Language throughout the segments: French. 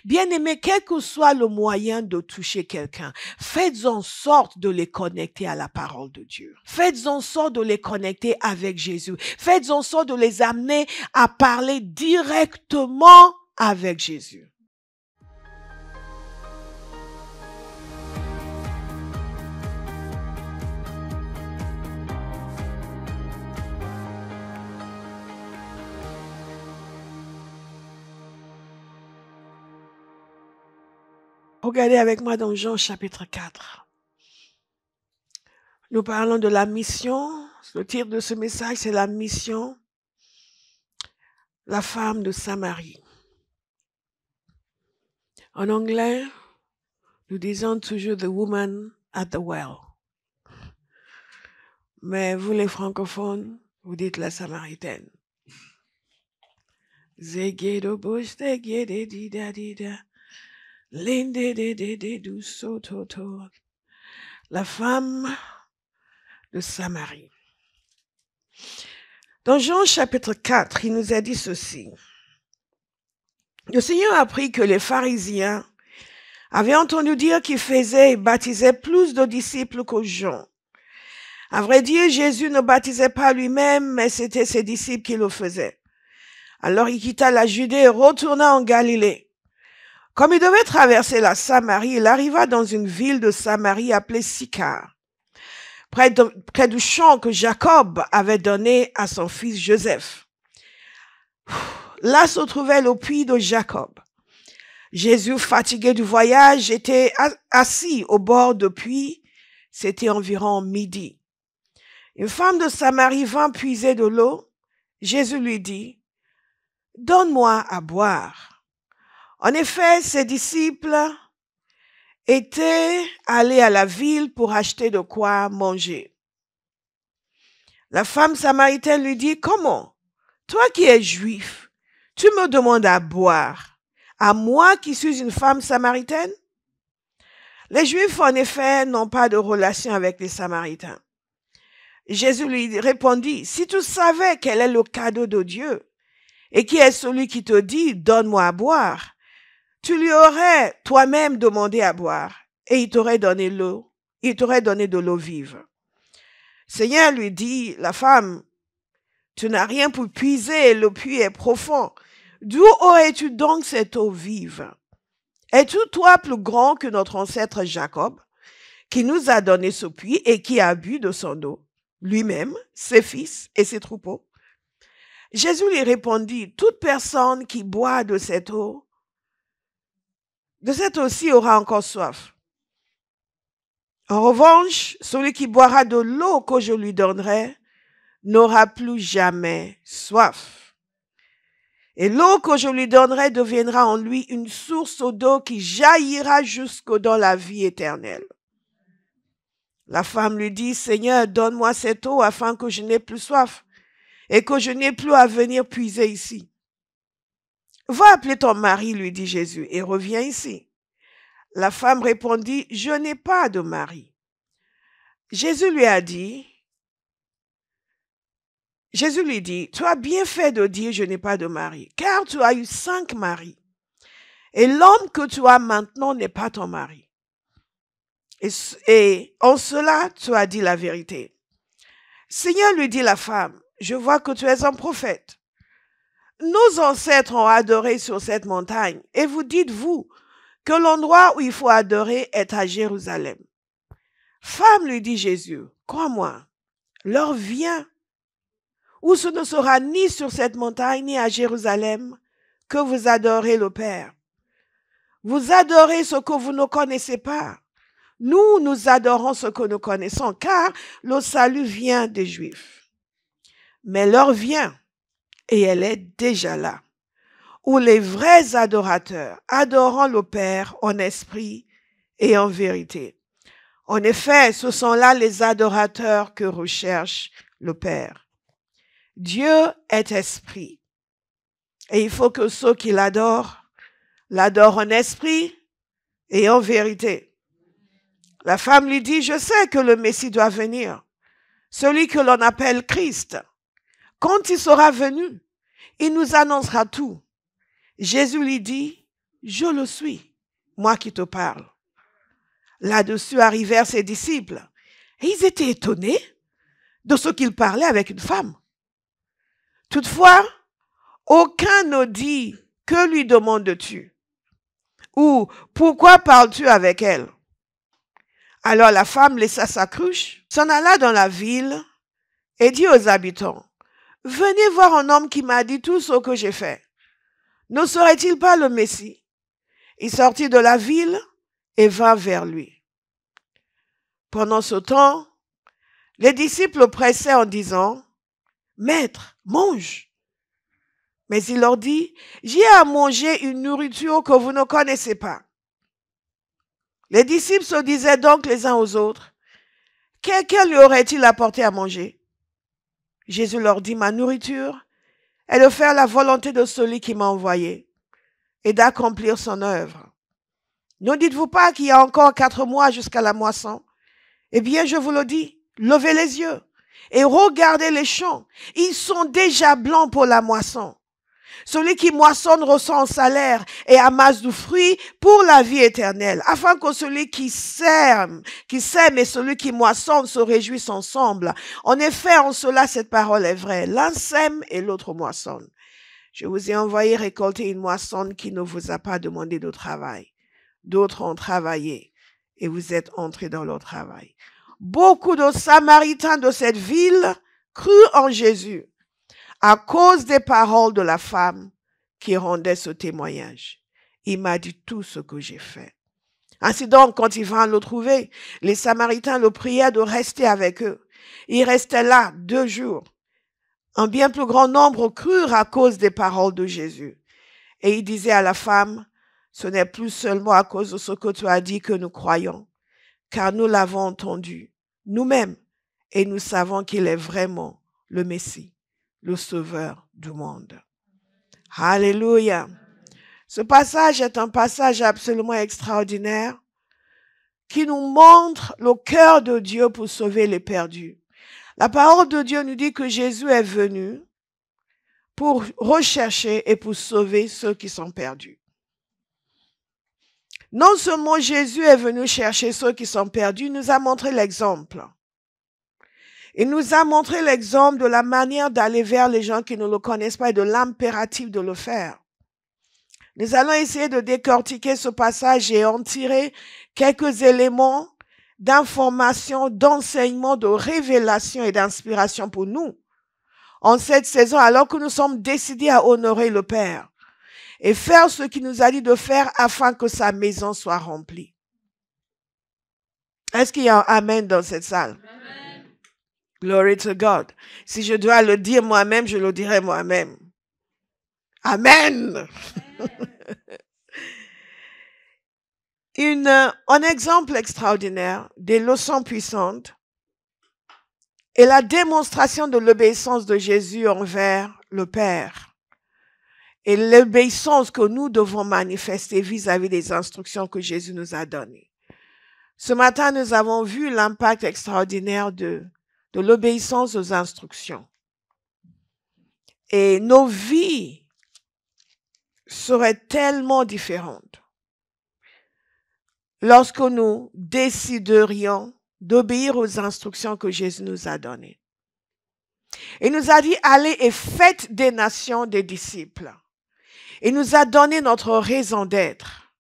Bien-aimés, quel que soit le moyen de toucher quelqu'un, faites en sorte de les connecter à la parole de Dieu. Faites en sorte de les connecter avec Jésus. Faites en sorte de les amener à parler directement avec Jésus. Regardez avec moi dans Jean chapitre 4. Nous parlons de la mission. Le titre de ce message, c'est la mission. La femme de Samarie. En anglais, nous disons toujours The Woman at the Well. Mais vous les francophones, vous dites la Samaritaine. Zegedo bush de gede dida dida. Linde de du sototo. La femme de Samarie. Dans Jean chapitre 4, il nous a dit ceci. Le Seigneur a appris que les pharisiens avaient entendu dire qu'il faisait et baptisait plus de disciples que Jean. À vrai dire, Jésus ne baptisait pas lui-même, mais c'était ses disciples qui le faisaient. Alors il quitta la Judée et retourna en Galilée. Comme il devait traverser la Samarie, il arriva dans une ville de Samarie appelée Sychar, près du champ que Jacob avait donné à son fils Joseph. Là se trouvait le puits de Jacob. Jésus, fatigué du voyage, était assis au bord du puits. C'était environ midi. Une femme de Samarie vint puiser de l'eau. Jésus lui dit, « Donne-moi à boire. » En effet, ses disciples étaient allés à la ville pour acheter de quoi manger. La femme samaritaine lui dit, « Comment? Toi qui es juif, tu me demandes à boire, à moi qui suis une femme samaritaine? » Les Juifs, en effet, n'ont pas de relation avec les Samaritains. Jésus lui répondit, « Si tu savais quel est le cadeau de Dieu et qui est celui qui te dit, donne-moi à boire, tu lui aurais toi-même demandé à boire et il t'aurait donné l'eau, il t'aurait donné de l'eau vive. » Seigneur lui dit, la femme, tu n'as rien pour puiser, le puits est profond. D'où aurais-tu donc cette eau vive? Es-tu toi plus grand que notre ancêtre Jacob, qui nous a donné ce puits et qui a bu de son eau, lui-même, ses fils et ses troupeaux? Jésus lui répondit, toute personne qui boit de cette eau-ci aura encore soif. En revanche, celui qui boira de l'eau que je lui donnerai n'aura plus jamais soif. Et l'eau que je lui donnerai deviendra en lui une source d'eau qui jaillira jusque dans la vie éternelle. La femme lui dit, Seigneur, donne-moi cette eau afin que je n'ai plus soif et que je n'ai plus à venir puiser ici. Va appeler ton mari, lui dit Jésus, et reviens ici. La femme répondit, je n'ai pas de mari. Jésus lui dit, tu as bien fait de dire je n'ai pas de mari, car tu as eu 5 maris. Et l'homme que tu as maintenant n'est pas ton mari. Et en cela, tu as dit la vérité. Seigneur, lui dit la femme, je vois que tu es un prophète. Nos ancêtres ont adoré sur cette montagne, et vous dites-vous que l'endroit où il faut adorer est à Jérusalem. Femme, lui dit Jésus, crois-moi, l'heure vient où ce ne sera ni sur cette montagne ni à Jérusalem que vous adorez le Père. Vous adorez ce que vous ne connaissez pas. Nous adorons ce que nous connaissons, car le salut vient des Juifs. Mais l'heure vient, et elle est déjà là, où les vrais adorateurs adoreront le Père en esprit et en vérité. En effet, ce sont là les adorateurs que recherche le Père. Dieu est esprit, et il faut que ceux qui l'adorent en esprit et en vérité. La femme lui dit, je sais que le Messie doit venir, celui que l'on appelle Christ. Quand il sera venu, il nous annoncera tout. Jésus lui dit, je le suis, moi qui te parle. Là-dessus arrivèrent ses disciples, et ils étaient étonnés de ce qu'il parlait avec une femme. Toutefois, aucun ne dit, que lui demandes-tu? Ou pourquoi parles-tu avec elle? Alors la femme laissa sa cruche, s'en alla dans la ville et dit aux habitants, venez voir un homme qui m'a dit tout ce que j'ai fait. Ne serait-il pas le Messie? Il sortit de la ville et vint vers lui. Pendant ce temps, les disciples le pressaient en disant, Maître, mange. Mais il leur dit, j'ai à manger une nourriture que vous ne connaissez pas. Les disciples se disaient donc les uns aux autres, quelqu'un lui aurait-il apporté à manger? Jésus leur dit, ma nourriture est de faire la volonté de celui qui m'a envoyé et d'accomplir son œuvre. Ne dites-vous pas qu'il y a encore 4 mois jusqu'à la moisson? Eh bien, je vous le dis, levez les yeux et regardez les champs. Ils sont déjà blancs pour la moisson. Celui qui moissonne reçoit un salaire et amasse du fruit pour la vie éternelle, afin que celui qui sème et celui qui moissonne se réjouissent ensemble. En effet, en cela, cette parole est vraie. L'un sème et l'autre moissonne. Je vous ai envoyé récolter une moissonne qui ne vous a pas demandé de travail. D'autres ont travaillé et vous êtes entrés dans leur travail. Beaucoup de Samaritains de cette ville crurent en Jésus à cause des paroles de la femme qui rendait ce témoignage. Il m'a dit tout ce que j'ai fait. Ainsi donc, quand ils vinrent le trouver, les Samaritains le prièrent de rester avec eux. Il restait là 2 jours. Un bien plus grand nombre crurent à cause des paroles de Jésus. Et il disait à la femme, ce n'est plus seulement à cause de ce que tu as dit que nous croyons, car nous l'avons entendu nous-mêmes et nous savons qu'il est vraiment le Messie, le Sauveur du monde. Alléluia. Ce passage est un passage absolument extraordinaire qui nous montre le cœur de Dieu pour sauver les perdus. La parole de Dieu nous dit que Jésus est venu pour rechercher et pour sauver ceux qui sont perdus. Non seulement Jésus est venu chercher ceux qui sont perdus, il nous a montré l'exemple. Il nous a montré l'exemple de la manière d'aller vers les gens qui ne le connaissent pas et de l'impératif de le faire. Nous allons essayer de décortiquer ce passage et en tirer quelques éléments d'information, d'enseignement, de révélation et d'inspiration pour nous en cette saison, alors que nous sommes décidés à honorer le Père et faire ce qu'il nous a dit de faire afin que sa maison soit remplie. Est-ce qu'il y a un amen dans cette salle? Amen. Glory to God. Si je dois le dire moi-même, je le dirai moi-même. Amen. Un exemple extraordinaire des leçons puissantes est la démonstration de l'obéissance de Jésus envers le Père et l'obéissance que nous devons manifester vis-à-vis des instructions que Jésus nous a données. Ce matin, nous avons vu l'impact extraordinaire de l'obéissance aux instructions. Et nos vies seraient tellement différentes lorsque nous déciderions d'obéir aux instructions que Jésus nous a données. Il nous a dit, allez et faites des nations des disciples. Il nous a donné notre raison d'être.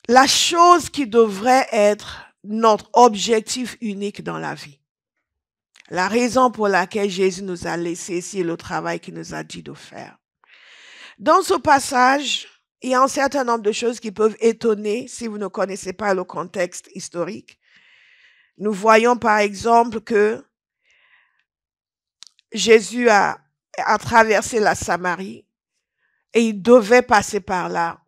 La chose qui devrait être notre objectif unique dans la vie. La raison pour laquelle Jésus nous a laissé ici le travail qu'il nous a dit de faire. Dans ce passage, il y a un certain nombre de choses qui peuvent étonner si vous ne connaissez pas le contexte historique. Nous voyons par exemple que Jésus a traversé la Samarie et il devait passer par là.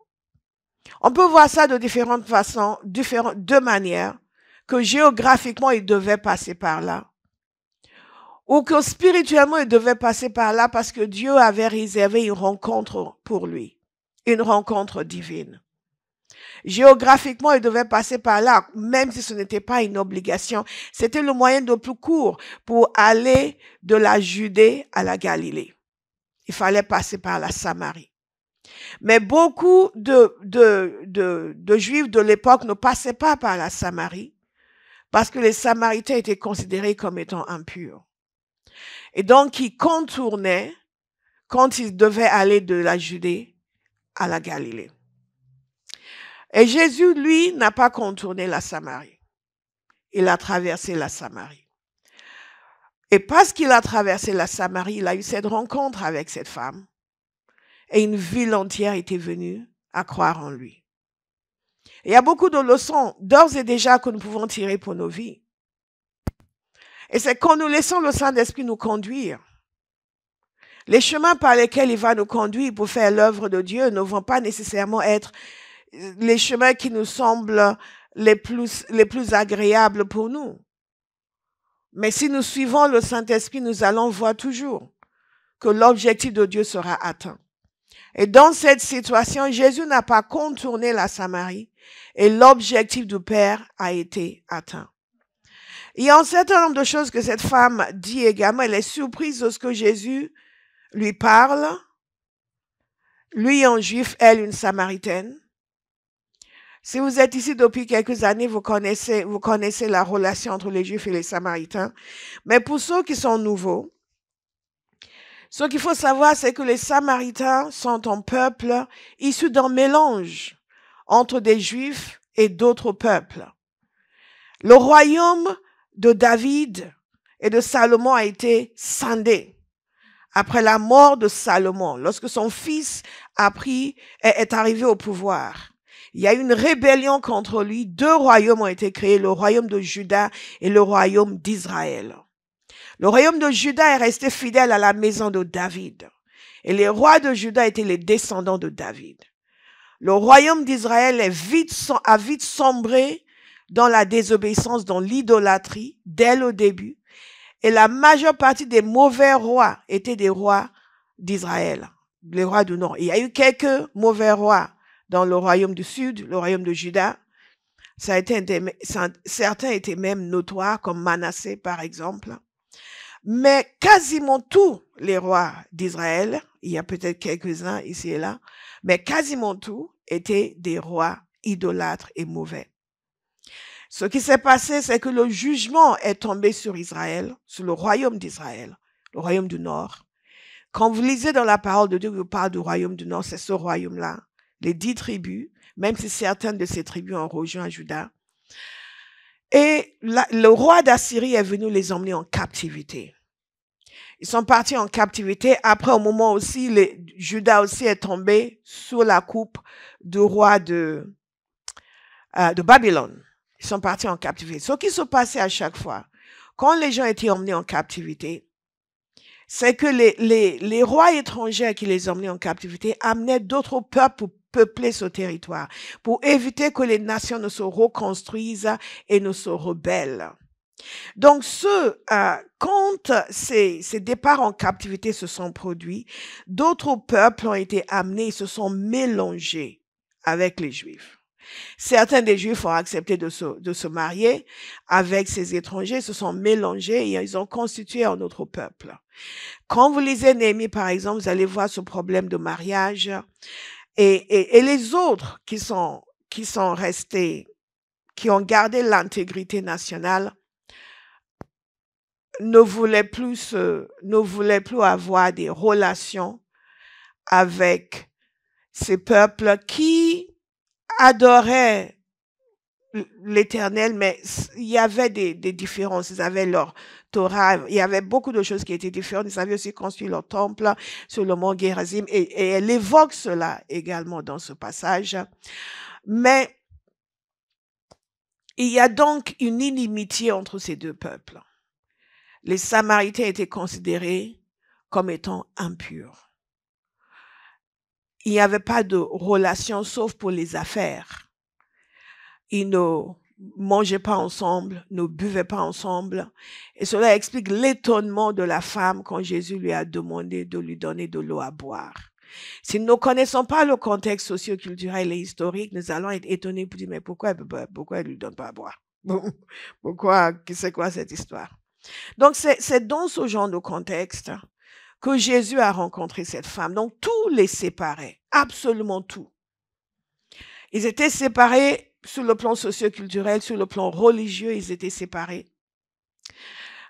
On peut voir ça de différentes façons, deux manières, que géographiquement il devait passer par là, ou que spirituellement il devait passer par là parce que Dieu avait réservé une rencontre pour lui, une rencontre divine. Géographiquement, il devait passer par là, même si ce n'était pas une obligation. C'était le moyen le plus court pour aller de la Judée à la Galilée. Il fallait passer par la Samarie. Mais beaucoup de Juifs de l'époque ne passaient pas par la Samarie parce que les Samaritains étaient considérés comme étant impurs. Et donc, ils contournaient quand ils devaient aller de la Judée à la Galilée. Et Jésus, lui, n'a pas contourné la Samarie. Il a traversé la Samarie. Et parce qu'il a traversé la Samarie, il a eu cette rencontre avec cette femme. Et une ville entière était venue à croire en lui. Et il y a beaucoup de leçons, d'ores et déjà, que nous pouvons tirer pour nos vies. Et c'est quand nous laissons le Saint-Esprit nous conduire. Les chemins par lesquels il va nous conduire pour faire l'œuvre de Dieu ne vont pas nécessairement être les chemins qui nous semblent les plus agréables pour nous. Mais si nous suivons le Saint-Esprit, nous allons voir toujours que l'objectif de Dieu sera atteint. Et dans cette situation, Jésus n'a pas contourné la Samarie et l'objectif du Père a été atteint. Il y a un certain nombre de choses que cette femme dit également. Elle est surprise de ce que Jésus lui parle. Lui, un juif, elle, une samaritaine. Si vous êtes ici depuis quelques années, vous connaissez la relation entre les Juifs et les Samaritains. Mais pour ceux qui sont nouveaux, ce qu'il faut savoir, c'est que les Samaritains sont un peuple issu d'un mélange entre des Juifs et d'autres peuples. Le royaume de David et de Salomon a été scindé après la mort de Salomon, lorsque son fils est arrivé au pouvoir. Il y a eu une rébellion contre lui. 2 royaumes ont été créés, le royaume de Juda et le royaume d'Israël. Le royaume de Juda est resté fidèle à la maison de David. Et les rois de Juda étaient les descendants de David. Le royaume d'Israël a vite sombré dans la désobéissance, dans l'idolâtrie, dès le début. Et la majeure partie des mauvais rois étaient des rois d'Israël, les rois du Nord. Il y a eu quelques mauvais rois dans le royaume du Sud, le royaume de Juda. Certains étaient même notoires, comme Manassé par exemple. Mais quasiment tous les rois d'Israël, il y a peut-être quelques-uns ici et là, mais quasiment tous étaient des rois idolâtres et mauvais. Ce qui s'est passé, c'est que le jugement est tombé sur Israël, sur le royaume d'Israël, le royaume du Nord. Quand vous lisez dans la parole de Dieu, vous parle du royaume du Nord, c'est ce royaume-là, les 10 tribus, même si certaines de ces tribus ont rejoint Juda. Et le roi d'Assyrie est venu les emmener en captivité. Ils sont partis en captivité. Après, au moment aussi, Juda aussi est tombé sous la coupe du roi de Babylone. Ils sont partis en captivité. Ce qui se passait à chaque fois, quand les gens étaient emmenés en captivité, c'est que les rois étrangers qui les emmenaient en captivité amenaient d'autres peuples pour peupler ce territoire, pour éviter que les nations ne se reconstruisent et ne se rebellent. Donc, quand ces départs en captivité se sont produits, d'autres peuples ont été amenés et se sont mélangés avec les Juifs. Certains des Juifs ont accepté de se marier avec ces étrangers, se sont mélangés et ils ont constitué un autre peuple. Quand vous lisez Néhémie, par exemple, vous allez voir ce problème de mariage et les autres qui sont restés, qui ont gardé l'intégrité nationale, ne voulaient plus avoir des relations avec ces peuples qui adoraient l'Éternel, mais il y avait des différences. Ils avaient leur Torah, il y avait beaucoup de choses qui étaient différentes. Ils avaient aussi construit leur temple sur le mont Gérazim et elle évoque cela également dans ce passage. Mais il y a donc une inimitié entre ces 2 peuples. Les Samaritains étaient considérés comme étant impurs. Il n'y avait pas de relation sauf pour les affaires. Ils ne mangeaient pas ensemble, ne buvaient pas ensemble. Et cela explique l'étonnement de la femme quand Jésus lui a demandé de lui donner de l'eau à boire. Si nous ne connaissons pas le contexte socio-culturel et historique, nous allons être étonnés pour dire, mais pourquoi elle ne lui donne pas à boire? Pourquoi? C'est quoi cette histoire? Donc, c'est dans ce genre de contexte que Jésus a rencontré cette femme. Donc, tout les séparait, absolument tout. Ils étaient séparés sur le plan socio-culturel, sur le plan religieux, ils étaient séparés.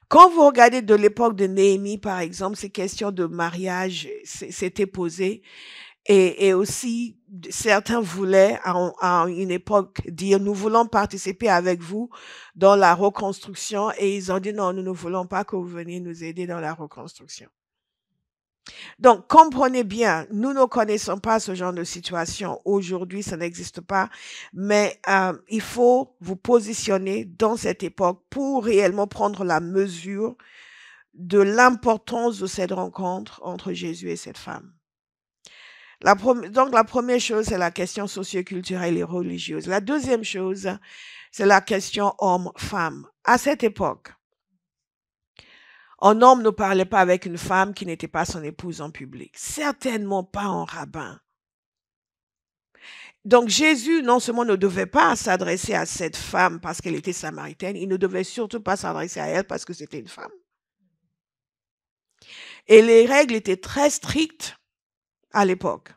Quand vous regardez de l'époque de Néhémie, par exemple, ces questions de mariage s'étaient posées. Et aussi, certains voulaient, à une époque, dire, nous voulons participer avec vous dans la reconstruction. Et ils ont dit, non, nous ne voulons pas que vous veniez nous aider dans la reconstruction. Donc, comprenez bien, nous ne connaissons pas ce genre de situation. Aujourd'hui, ça n'existe pas. Mais il faut vous positionner dans cette époque pour réellement prendre la mesure de l'importance de cette rencontre entre Jésus et cette femme. Donc, la première chose, c'est la question socioculturelle et religieuse. La deuxième chose, c'est la question homme-femme. À cette époque, un homme ne parlait pas avec une femme qui n'était pas son épouse en public. Certainement pas un rabbin. Donc, Jésus, non seulement ne devait pas s'adresser à cette femme parce qu'elle était samaritaine, il ne devait surtout pas s'adresser à elle parce que c'était une femme. Et les règles étaient très strictes à l'époque.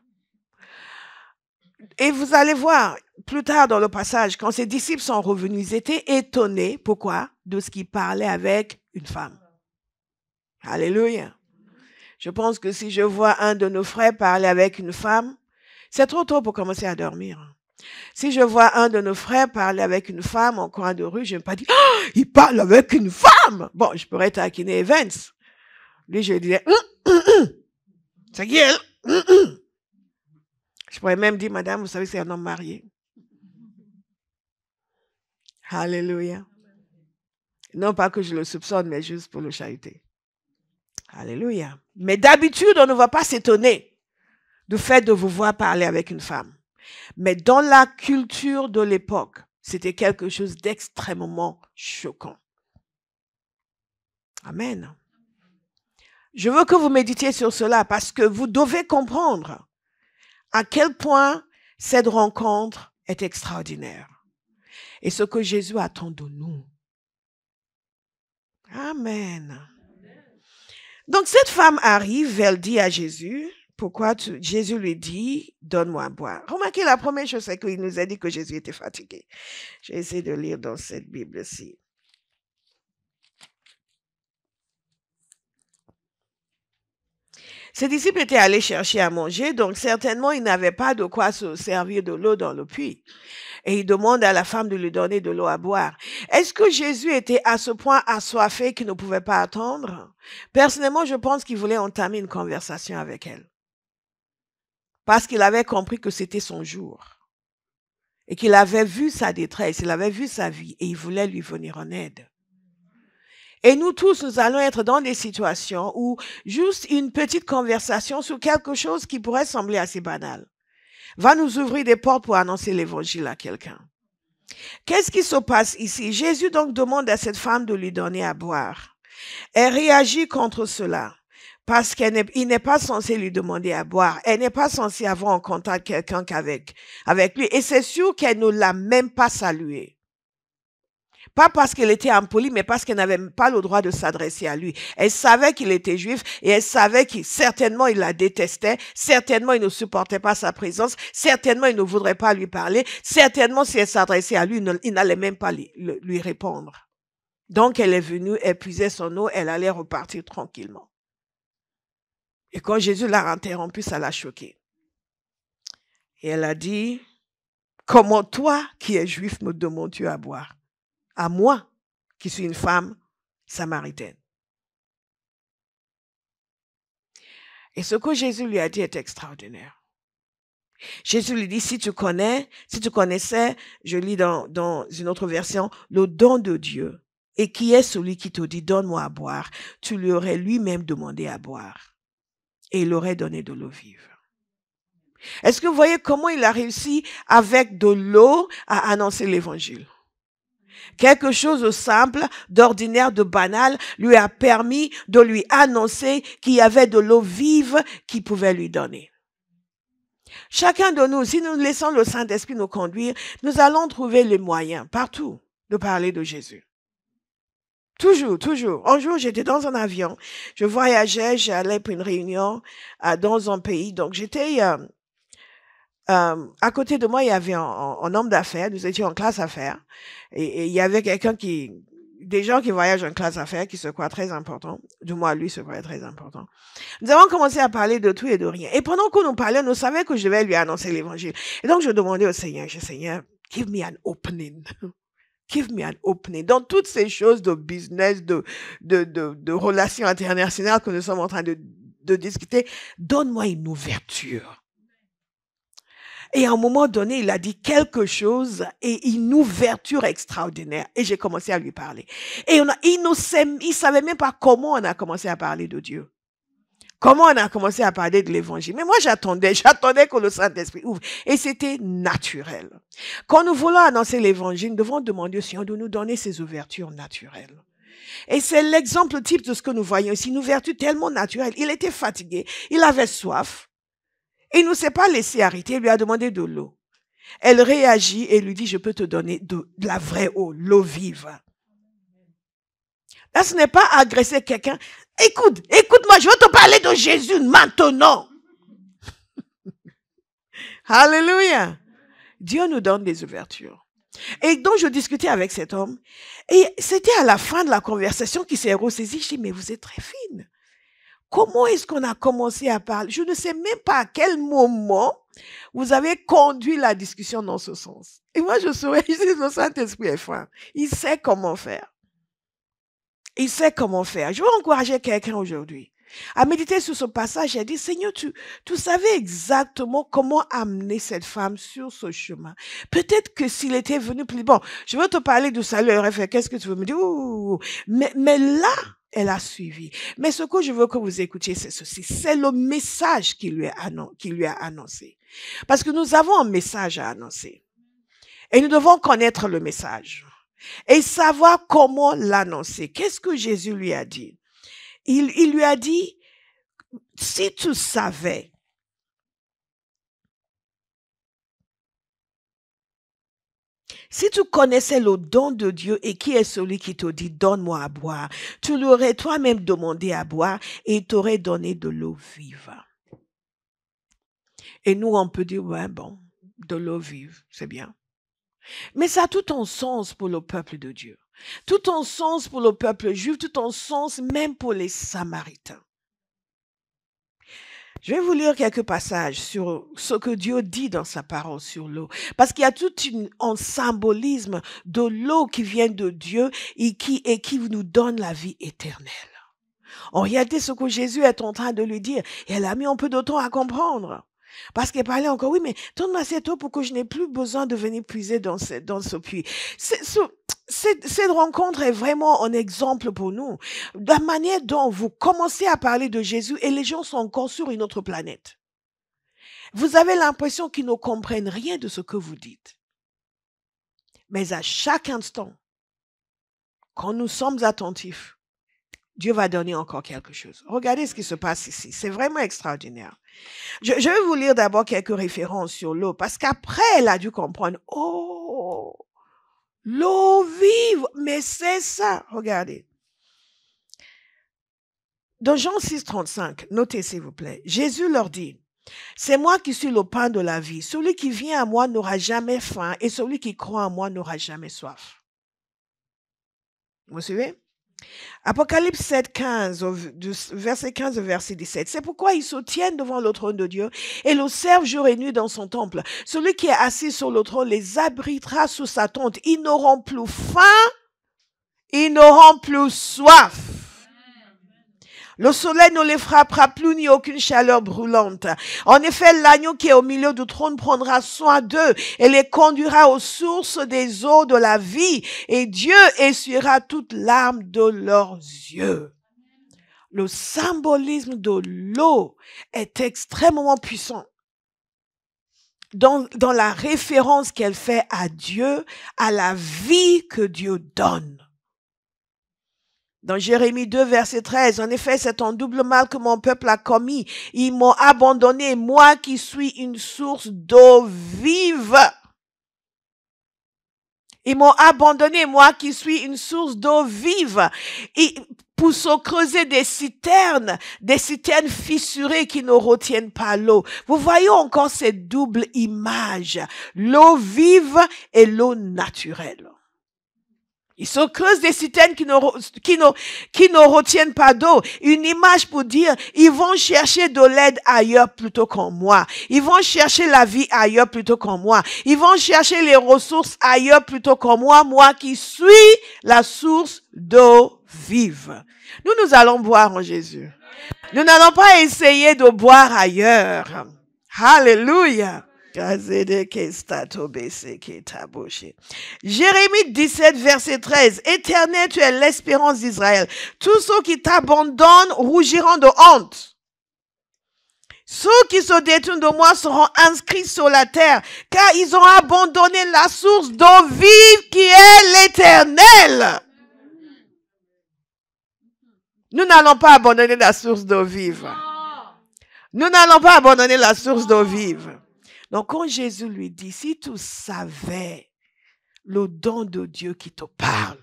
Et vous allez voir, plus tard dans le passage, quand ses disciples sont revenus, ils étaient étonnés, pourquoi? De ce qu'il parlait avec une femme. Alléluia. Je pense que si je vois un de nos frères parler avec une femme, c'est trop tôt pour commencer à dormir. Si je vois un de nos frères parler avec une femme en coin de rue, je ne vais pas dire, oh, il parle avec une femme. Bon, je pourrais taquiner Evans. Lui, je dirais, c'est qui elle? Je pourrais même dire, madame, vous savez, c'est un homme marié. Alléluia. Non pas que je le soupçonne, mais juste pour le chahuter. Alléluia. Mais d'habitude, on ne va pas s'étonner du fait de vous voir parler avec une femme. Mais dans la culture de l'époque, c'était quelque chose d'extrêmement choquant. Amen. Je veux que vous méditiez sur cela parce que vous devez comprendre à quel point cette rencontre est extraordinaire. Et ce que Jésus attend de nous. Amen. Donc cette femme arrive, elle dit à Jésus, Jésus lui dit, donne-moi à boire. Remarquez, la première chose, c'est qu'il nous a dit que Jésus était fatigué. J'ai essayé de lire dans cette Bible-ci. Ses disciples étaient allés chercher à manger, donc certainement ils n'avaient pas de quoi se servir de l'eau dans le puits. Et il demande à la femme de lui donner de l'eau à boire. Est-ce que Jésus était à ce point assoiffé qu'il ne pouvait pas attendre? Personnellement, je pense qu'il voulait entamer une conversation avec elle. Parce qu'il avait compris que c'était son jour. Et qu'il avait vu sa détresse, il avait vu sa vie et il voulait lui venir en aide. Et nous tous, nous allons être dans des situations où juste une petite conversation sur quelque chose qui pourrait sembler assez banal va nous ouvrir des portes pour annoncer l'évangile à quelqu'un. Qu'est-ce qui se passe ici? Jésus donc demande à cette femme de lui donner à boire. Elle réagit contre cela parce qu'il n'est pas censé lui demander à boire. Elle n'est pas censée avoir en contact quelqu'un avec lui. Et c'est sûr qu'elle ne l'a même pas salué. Pas parce qu'elle était impolie, mais parce qu'elle n'avait pas le droit de s'adresser à lui. Elle savait qu'il était juif et elle savait qu'il certainement il la détestait, certainement il ne supportait pas sa présence, certainement il ne voudrait pas lui parler, certainement si elle s'adressait à lui, il n'allait même pas lui répondre. Donc elle est venue, elle puisait son eau, elle allait repartir tranquillement. Et quand Jésus l'a interrompu, ça l'a choquée. Et elle a dit, comment toi qui es juif me demandes-tu à boire? À moi, qui suis une femme samaritaine. Et ce que Jésus lui a dit est extraordinaire. Jésus lui dit, si tu connaissais, je lis dans une autre version, le don de Dieu, et qui est celui qui te dit, donne-moi à boire, tu lui aurais lui-même demandé à boire, et il aurait donné de l'eau vive. Est-ce que vous voyez comment il a réussi avec de l'eau à annoncer l'évangile? Quelque chose de simple, d'ordinaire, de banal, lui a permis de lui annoncer qu'il y avait de l'eau vive qu'il pouvait lui donner. Chacun de nous, si nous laissons le Saint-Esprit nous conduire, nous allons trouver les moyens partout de parler de Jésus. Toujours, toujours. Un jour, j'étais dans un avion. Je voyageais, j'allais pour une réunion dans un pays. Donc, j'étais... à côté de moi, il y avait un homme d'affaires. Nous étions en classe affaires. Et il y avait des gens qui voyagent en classe affaires qui se croient très importants. Du moins, lui se croyait très important. Nous avons commencé à parler de tout et de rien. Et pendant que nous parlions, nous savions que je devais lui annoncer l'évangile. Et donc, je demandais au Seigneur, Seigneur, give me an opening. Give me an opening. Dans toutes ces choses de business, de relations internationales que nous sommes en train de discuter, donne-moi une ouverture. Et à un moment donné, il a dit quelque chose et une ouverture extraordinaire. Et j'ai commencé à lui parler. Et il savait même pas comment on a commencé à parler de Dieu. Comment on a commencé à parler de l'évangile. Mais moi, j'attendais que le Saint-Esprit ouvre. Et c'était naturel. Quand nous voulons annoncer l'évangile, nous devons demander au Seigneur de nous donner ces ouvertures naturelles. Et c'est l'exemple type de ce que nous voyons ici. Une ouverture tellement naturelle. Il était fatigué. Il avait soif. Il ne s'est pas laissé arrêter, il lui a demandé de l'eau. Elle réagit et lui dit, je peux te donner de la vraie eau, l'eau vive. Là, ce n'est pas agresser quelqu'un. Écoute-moi, je veux te parler de Jésus maintenant. Alléluia. Dieu nous donne des ouvertures. Et donc, je discutais avec cet homme. Et c'était à la fin de la conversation qu'il s'est ressaisi. Je dis, mais vous êtes très fine. Comment est-ce qu'on a commencé à parler? Je ne sais même pas à quel moment vous avez conduit la discussion dans ce sens. Et moi, je saurais, le Saint-Esprit est fin. Il sait comment faire. Il sait comment faire. Je veux encourager quelqu'un aujourd'hui à méditer sur ce passage et à dire, Seigneur, tu savais exactement comment amener cette femme sur ce chemin. Peut-être que s'il était venu plus... Bon, je veux te parler du salut, elle aurait fait, qu'est-ce que tu veux me dire? Mais là, elle a suivi. Mais ce que je veux que vous écoutiez, c'est ceci. C'est le message qui lui a annoncé. Parce que nous avons un message à annoncer. Et nous devons connaître le message. Et savoir comment l'annoncer. Qu'est-ce que Jésus lui a dit? Il lui a dit, si tu savais, si tu connaissais le don de Dieu et qui est celui qui te dit, donne-moi à boire, tu l'aurais toi-même demandé à boire et il t'aurait donné de l'eau vive. Et nous, on peut dire, ouais, bon, de l'eau vive, c'est bien. Mais ça a tout un sens pour le peuple de Dieu. Tout un sens pour le peuple juif, tout un sens même pour les Samaritains. Je vais vous lire quelques passages sur ce que Dieu dit dans sa parole sur l'eau. Parce qu'il y a tout un symbolisme de l'eau qui vient de Dieu et qui nous donne la vie éternelle. En réalité, ce que Jésus est en train de lui dire, et elle a mis un peu de temps à comprendre. Parce qu'elle parlait encore, oui, mais donne-moi cette eau pour que je n'ai plus besoin de venir puiser dans ce puits. Cette rencontre est vraiment un exemple pour nous. La manière dont vous commencez à parler de Jésus et les gens sont encore sur une autre planète. Vous avez l'impression qu'ils ne comprennent rien de ce que vous dites. Mais à chaque instant, quand nous sommes attentifs, Dieu va donner encore quelque chose. Regardez ce qui se passe ici. C'est vraiment extraordinaire. Je vais vous lire d'abord quelques références sur l'eau parce qu'après, elle a dû comprendre. Oh, l'eau vive, mais c'est ça. Regardez. Dans Jean 6, 35, notez s'il vous plaît. Jésus leur dit, c'est moi qui suis le pain de la vie. Celui qui vient à moi n'aura jamais faim et celui qui croit en moi n'aura jamais soif. Vous suivez? Apocalypse 7, 15, verset 15 au verset 17. C'est pourquoi ils se tiennent devant le trône de Dieu et le servent jour et nuit dans son temple. Celui qui est assis sur le trône les abritera sous sa tente. Ils n'auront plus faim, ils n'auront plus soif. Le soleil ne les frappera plus ni aucune chaleur brûlante. En effet, l'agneau qui est au milieu du trône prendra soin d'eux et les conduira aux sources des eaux de la vie. Et Dieu essuiera toutes larmes de leurs yeux. Le symbolisme de l'eau est extrêmement puissant. Dans la référence qu'elle fait à Dieu, à la vie que Dieu donne. Dans Jérémie 2, verset 13, en effet, c'est un double mal que mon peuple a commis. Ils m'ont abandonné, moi qui suis une source d'eau vive. Ils m'ont abandonné, moi qui suis une source d'eau vive. Pour se creuser des citernes fissurées qui ne retiennent pas l'eau. Vous voyez encore cette double image, l'eau vive et l'eau naturelle. Ils se creusent des citernes qui ne retiennent pas d'eau. Une image pour dire, ils vont chercher de l'aide ailleurs plutôt qu'en moi. Ils vont chercher la vie ailleurs plutôt qu'en moi. Ils vont chercher les ressources ailleurs plutôt qu'en moi, moi qui suis la source d'eau vive. Nous allons boire en Jésus. Nous n'allons pas essayer de boire ailleurs. Alléluia. Jérémie 17, verset 13. Éternel, tu es l'espérance d'Israël. Tous ceux qui t'abandonnent rougiront de honte. Ceux qui se détournent de moi seront inscrits sur la terre, car ils ont abandonné la source d'eau vive qui est l'Éternel. Nous n'allons pas abandonner la source d'eau vive. Nous n'allons pas abandonner la source d'eau vive. Donc, quand Jésus lui dit, si tu savais le don de Dieu qui te parle,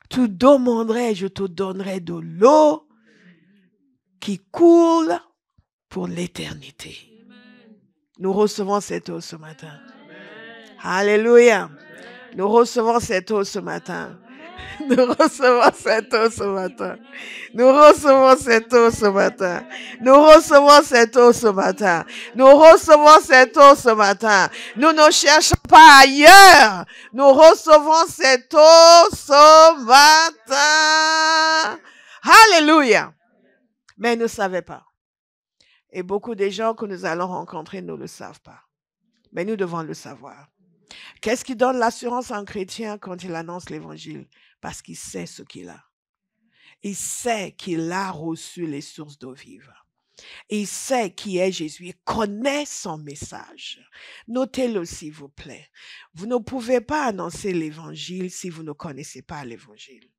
tu demanderais, je te donnerai de l'eau qui coule pour l'éternité. Nous recevons cette eau ce matin. Alléluia. Nous recevons cette eau ce matin. Nous recevons cette eau ce matin. Nous recevons cette eau ce matin. Nous recevons cette eau ce matin. Nous recevons cette eau ce matin. Nous ne cherchons pas ailleurs. Nous recevons cette eau ce matin. Alléluia. Mais ils ne savaient pas. Et beaucoup de gens que nous allons rencontrer ne le savent pas. Mais nous devons le savoir. Qu'est-ce qui donne l'assurance à un chrétien quand il annonce l'évangile? Parce qu'il sait ce qu'il a. Il sait qu'il a reçu les sources d'eau vive. Il sait qui est Jésus. Il connaît son message. Notez-le s'il vous plaît. Vous ne pouvez pas annoncer l'évangile si vous ne connaissez pas l'évangile.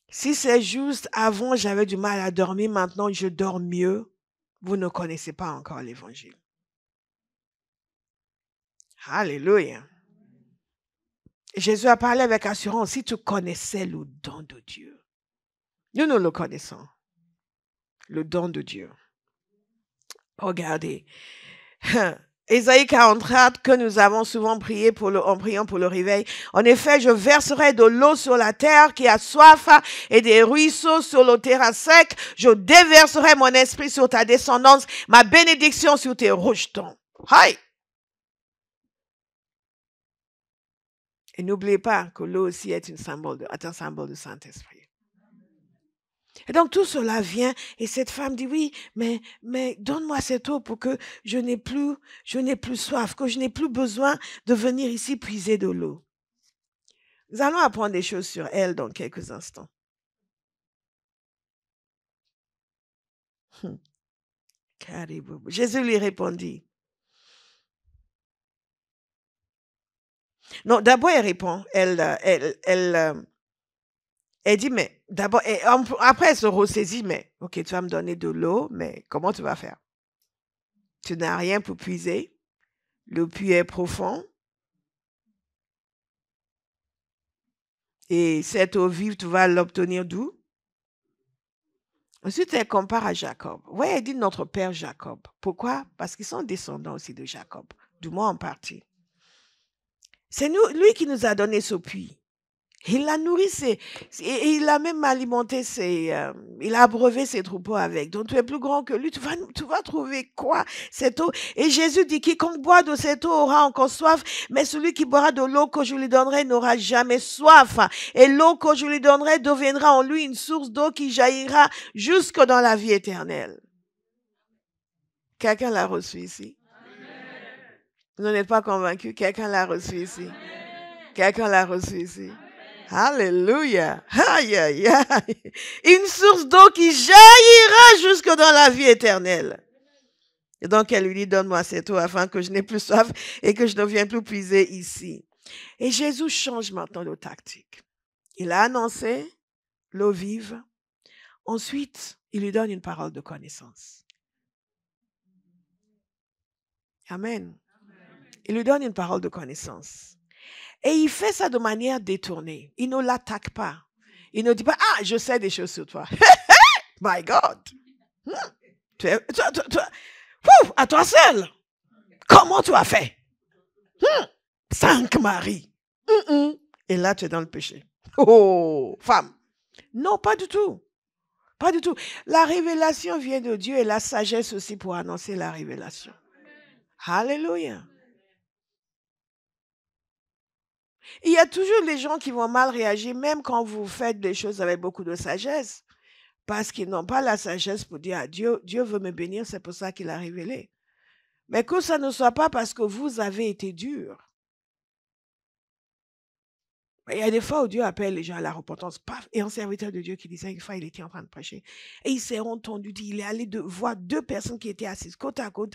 Si c'est juste avant j'avais du mal à dormir, maintenant je dors mieux, vous ne connaissez pas encore l'évangile. Alléluia. Jésus a parlé avec assurance, si tu connaissais le don de Dieu. Nous le connaissons. Le don de Dieu. Regardez. Ésaïe 44 que nous avons souvent prié en priant pour le réveil. En effet, je verserai de l'eau sur la terre qui a soif et des ruisseaux sur le terrain sec. Je déverserai mon esprit sur ta descendance, ma bénédiction sur tes rejetons. Hi! Et n'oubliez pas que l'eau aussi est un symbole de Saint-Esprit. Et donc tout cela vient et cette femme dit oui, mais donne-moi cette eau pour que je n'ai plus soif, que je n'ai plus besoin de venir ici puiser de l'eau. Nous allons apprendre des choses sur elle dans quelques instants. Jésus lui répondit. Non, d'abord elle répond. Elle dit, mais d'abord, après elle se ressaisit, mais ok, tu vas me donner de l'eau, mais comment tu vas faire? Tu n'as rien pour puiser. Le puits est profond. Et cette eau vive, tu vas l'obtenir d'où? Ensuite, elle compare à Jacob. Oui, elle dit notre père Jacob. Pourquoi? Parce qu'ils sont descendants aussi de Jacob, du moins en partie. C'est lui qui nous a donné ce puits. Il l'a nourri, il a même alimenté il a abreuvé ses troupeaux avec. Donc tu es plus grand que lui, tu vas trouver quoi? Cette eau. Et Jésus dit, quiconque boit de cette eau aura encore soif, mais celui qui boira de l'eau que je lui donnerai n'aura jamais soif. Et l'eau que je lui donnerai deviendra en lui une source d'eau qui jaillira jusque dans la vie éternelle. Quelqu'un l'a reçu ici? Vous n'en êtes pas convaincu? Quelqu'un l'a reçu ici? Quelqu'un l'a reçu ici? Alléluia. Aïe, aïe, aïe. Une source d'eau qui jaillira jusque dans la vie éternelle. Et donc, elle lui dit, donne-moi cette eau afin que je n'ai plus soif et que je ne vienne plus puiser ici. Et Jésus change maintenant de tactique. Il a annoncé l'eau vive. Ensuite, il lui donne une parole de connaissance. Amen. Il lui donne une parole de connaissance. Et il fait ça de manière détournée. Il ne l'attaque pas. Il ne dit pas, ah, je sais des choses sur toi. My God. À toi seul. Comment tu as fait? 5 maris. Et là, tu es dans le péché. Oh, femme. Non, pas du tout. Pas du tout. La révélation vient de Dieu et la sagesse aussi pour annoncer la révélation. Alléluia. Il y a toujours les gens qui vont mal réagir, même quand vous faites des choses avec beaucoup de sagesse, parce qu'ils n'ont pas la sagesse pour dire à Dieu, Dieu veut me bénir, c'est pour ça qu'il a révélé. Mais que ça ne soit pas parce que vous avez été dur. Il y a des fois où Dieu appelle les gens à la repentance, paf, et un serviteur de Dieu qui disait, une fois, il était en train de prêcher, et il s'est entendu dire, il est allé voir 2 personnes qui étaient assises côte à côte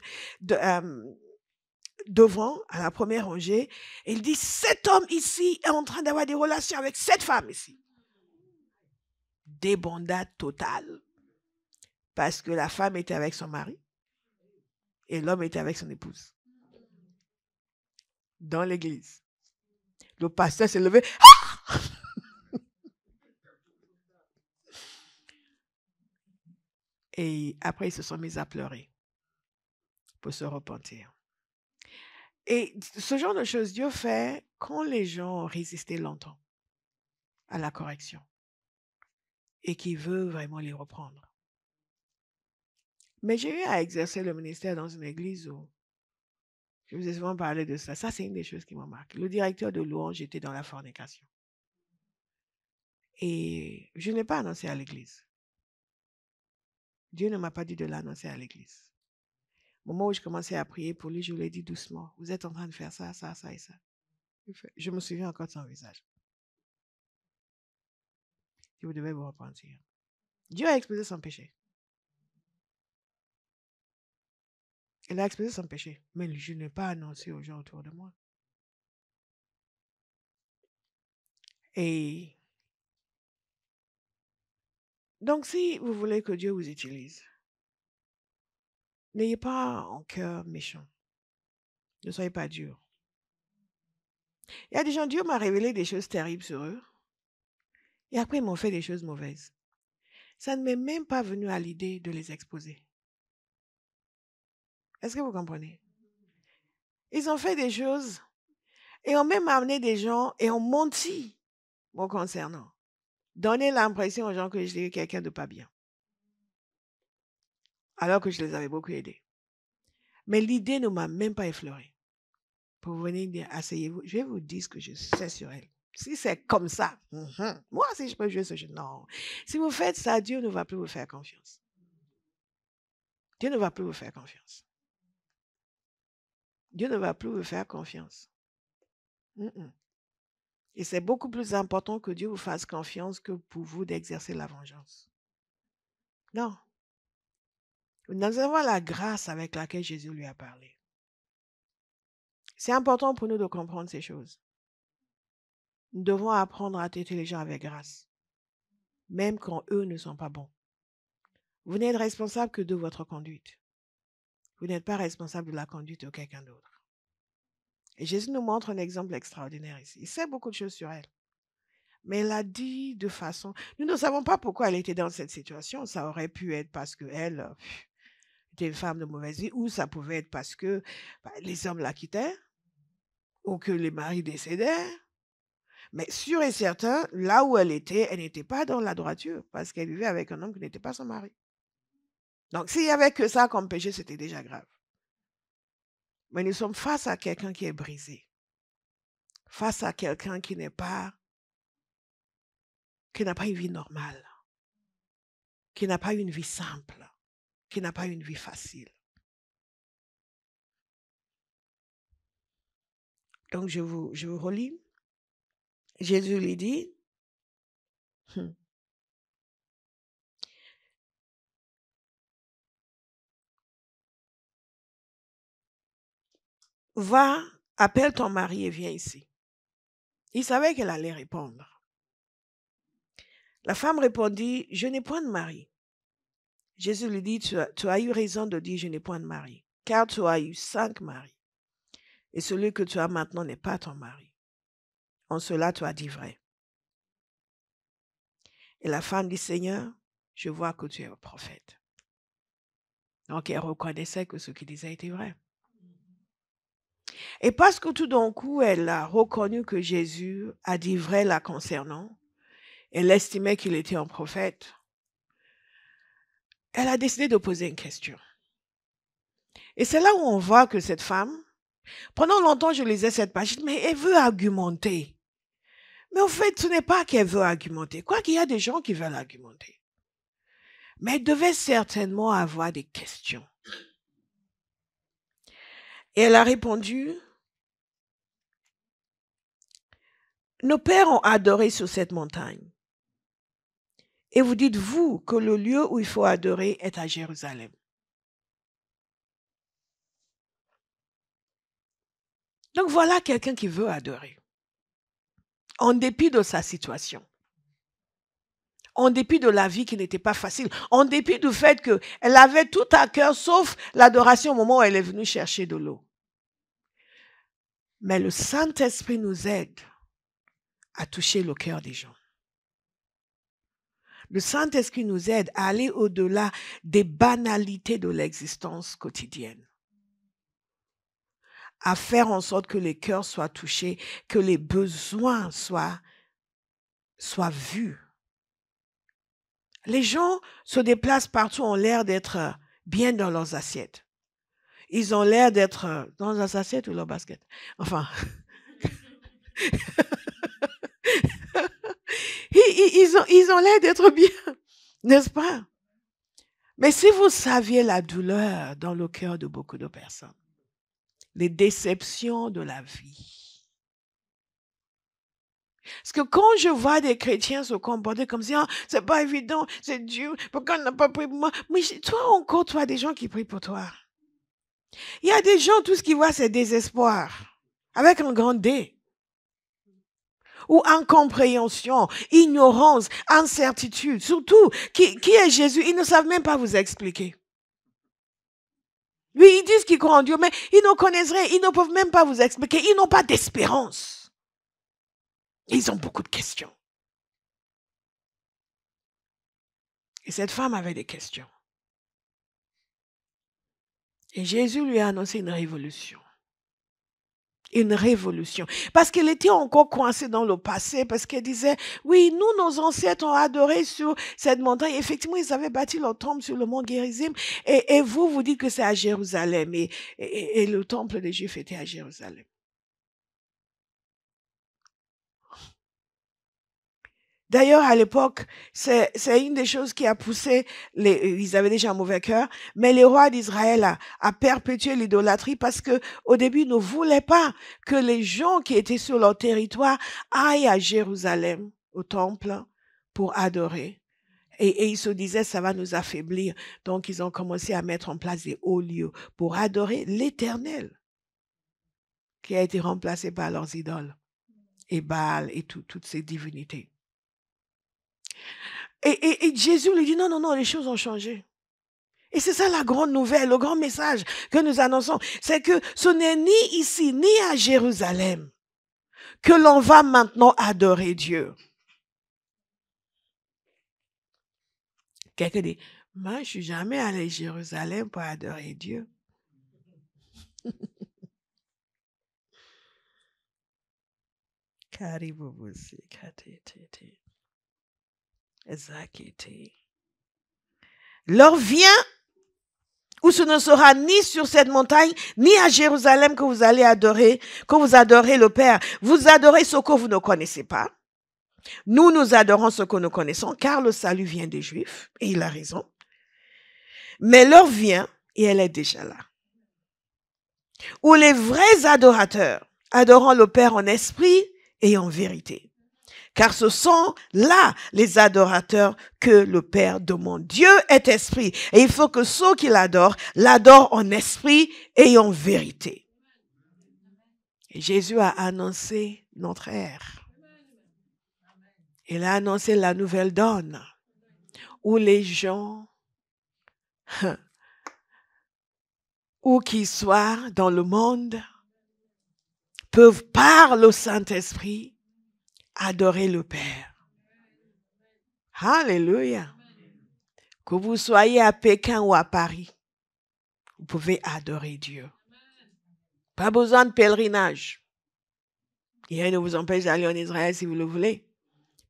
devant, à la première rangée, et il dit, cet homme ici est en train d'avoir des relations avec cette femme ici. Débandade totale. Parce que la femme était avec son mari, et l'homme était avec son épouse. Dans l'église. Le pasteur s'est levé. Ah! Et après, ils se sont mis à pleurer pour se repentir. Et ce genre de choses, Dieu fait quand les gens ont résisté longtemps à la correction et qu'il veut vraiment les reprendre. Mais j'ai eu à exercer le ministère dans une église où je vous ai souvent parlé de ça. Ça, c'est une des choses qui m'a marqué. Le directeur de louange était dans la fornication. Et je ne l'ai pas annoncé à l'église. Dieu ne m'a pas dit de l'annoncer à l'église. Au moment où je commençais à prier pour lui, je lui ai dit doucement, vous êtes en train de faire ça, ça, ça et ça. Je me souviens encore de son visage. Vous devez vous repentir. Dieu a exposé son péché. Il a exposé son péché. Mais je n'ai pas annoncé aux gens autour de moi. Et donc, si vous voulez que Dieu vous utilise, n'ayez pas un cœur méchant. Ne soyez pas dur. Il y a des gens, Dieu m'a révélé des choses terribles sur eux. Et après, ils m'ont fait des choses mauvaises. Ça ne m'est même pas venu à l'idée de les exposer. Est-ce que vous comprenez? Ils ont fait des choses et ont même amené des gens et ont menti me concernant. Donné l'impression aux gens que j'étais quelqu'un de pas bien. Alors que je les avais beaucoup aidés. Mais l'idée ne m'a même pas effleuré. Pour venir dire, asseyez-vous, je vais vous dire ce que je sais sur elle. Si c'est comme ça, moi, si je peux jouer ce jeu, non. Si vous faites ça, Dieu ne va plus vous faire confiance. Dieu ne va plus vous faire confiance. Dieu ne va plus vous faire confiance. Et c'est beaucoup plus important que Dieu vous fasse confiance que pour vous d'exercer la vengeance. Non. Nous avons la grâce avec laquelle Jésus lui a parlé. C'est important pour nous de comprendre ces choses. Nous devons apprendre à traiter les gens avec grâce, même quand eux ne sont pas bons. Vous n'êtes responsable que de votre conduite. Vous n'êtes pas responsable de la conduite de quelqu'un d'autre. Et Jésus nous montre un exemple extraordinaire ici. Il sait beaucoup de choses sur elle. Mais elle a dit de façon... Nous ne savons pas pourquoi elle était dans cette situation. Ça aurait pu être parce qu'elle était une femme de mauvaise vie, ou ça pouvait être parce que les hommes la quittaient, ou que les maris décédaient. Mais sûr et certain, là où elle n'était pas dans la droiture, parce qu'elle vivait avec un homme qui n'était pas son mari. Donc, s'il n'y avait que ça comme péché, c'était déjà grave. Mais nous sommes face à quelqu'un qui est brisé. Face à quelqu'un qui n'a pas une vie normale. Qui n'a pas une vie simple. Qui n'a pas une vie facile. Donc, je vous relis. Jésus lui dit, va, appelle ton mari et viens ici. Il savait qu'elle allait répondre. La femme répondit, je n'ai point de mari. Jésus lui dit, tu as eu raison de dire, je n'ai point de mari, car tu as eu 5 maris. et celui que tu as maintenant n'est pas ton mari. En cela, tu as dit vrai. Et la femme dit, Seigneur, je vois que tu es un prophète. Donc, elle reconnaissait que ce qu'il disait était vrai. Et parce que tout d'un coup, elle a reconnu que Jésus a dit vrai la concernant, elle estimait qu'il était un prophète, elle a décidé de poser une question. Et c'est là où on voit que cette femme, pendant longtemps, je lisais cette page, mais elle veut argumenter. Mais au fait, ce n'est pas qu'elle veut argumenter. Quoi qu'il y a des gens qui veulent argumenter. Mais elle devait certainement avoir des questions. Et elle a répondu, nos pères ont adoré sur cette montagne. Et vous dites, vous, que le lieu où il faut adorer est à Jérusalem. Donc voilà quelqu'un qui veut adorer. En dépit de sa situation. En dépit de la vie qui n'était pas facile. En dépit du fait qu'elle avait tout à cœur, sauf l'adoration au moment où elle est venue chercher de l'eau. Mais le Saint-Esprit nous aide à toucher le cœur des gens. Le Saint-Esprit nous aide à aller au-delà des banalités de l'existence quotidienne. À faire en sorte que les cœurs soient touchés, que les besoins soient vus. Les gens se déplacent partout, ont l'air d'être bien dans leurs assiettes. Ils ont l'air d'être dans leurs assiettes ou leurs baskets. Enfin, ils ont l'air d'être bien, n'est-ce pas? Mais si vous saviez la douleur dans le cœur de beaucoup de personnes, les déceptions de la vie. Parce que quand je vois des chrétiens se comporter comme si, c'est pas évident, c'est Dieu, pourquoi on n'a pas prié pour moi? Mais toi encore, tu as des gens qui prient pour toi. Il y a des gens, tout ce qu'ils voient, c'est désespoir, avec un grand D. Ou incompréhension, ignorance, incertitude. Surtout, qui est Jésus? Ils ne savent même pas vous expliquer. Oui, ils disent qu'ils croient en Dieu, mais ils ne connaissent rien. Ils ne peuvent même pas vous expliquer. Ils n'ont pas d'espérance. Ils ont beaucoup de questions. Et cette femme avait des questions. Et Jésus lui a annoncé une révolution. Une révolution. Parce qu'elle était encore coincée dans le passé, parce qu'elle disait, oui, nous, nos ancêtres ont adoré sur cette montagne. Effectivement, ils avaient bâti leur temple sur le mont Gérizim. Et vous dites que c'est à Jérusalem. Et le temple des Juifs était à Jérusalem. D'ailleurs, à l'époque, c'est une des choses qui a poussé, ils avaient déjà un mauvais cœur, mais les rois d'Israël a perpétué l'idolâtrie parce que au début, ils ne voulaient pas que les gens qui étaient sur leur territoire aillent à Jérusalem, au temple, pour adorer. Et ils se disaient, ça va nous affaiblir. Donc, ils ont commencé à mettre en place des hauts lieux pour adorer l'Éternel, qui a été remplacé par leurs idoles, et Baal et toutes ces divinités. Et Jésus lui dit, non, les choses ont changé. Et c'est ça la grande nouvelle, le grand message que nous annonçons. C'est que ce n'est ni ici, ni à Jérusalem que l'on va maintenant adorer Dieu. Quelqu'un dit, moi, je ne suis jamais allé à Jérusalem pour adorer Dieu. L'heure vient où ce ne sera ni sur cette montagne, ni à Jérusalem que vous allez adorer, que vous adorez le Père. Vous adorez ce que vous ne connaissez pas. Nous adorons ce que nous connaissons, car le salut vient des Juifs, et il a raison. Mais l'heure vient, et elle est déjà là, où les vrais adorateurs adorant le Père en esprit et en vérité. Car ce sont là les adorateurs que le Père demande. Dieu est esprit et il faut que ceux qui l'adorent en esprit et en vérité. Et Jésus a annoncé notre ère. Il a annoncé la nouvelle donne où les gens, où qu'ils soient dans le monde, peuvent, par le Saint-Esprit, adorer le Père. Alléluia. Que vous soyez à Pékin ou à Paris, vous pouvez adorer Dieu. Pas besoin de pèlerinage. Rien ne vous empêche d'aller en Israël si vous le voulez.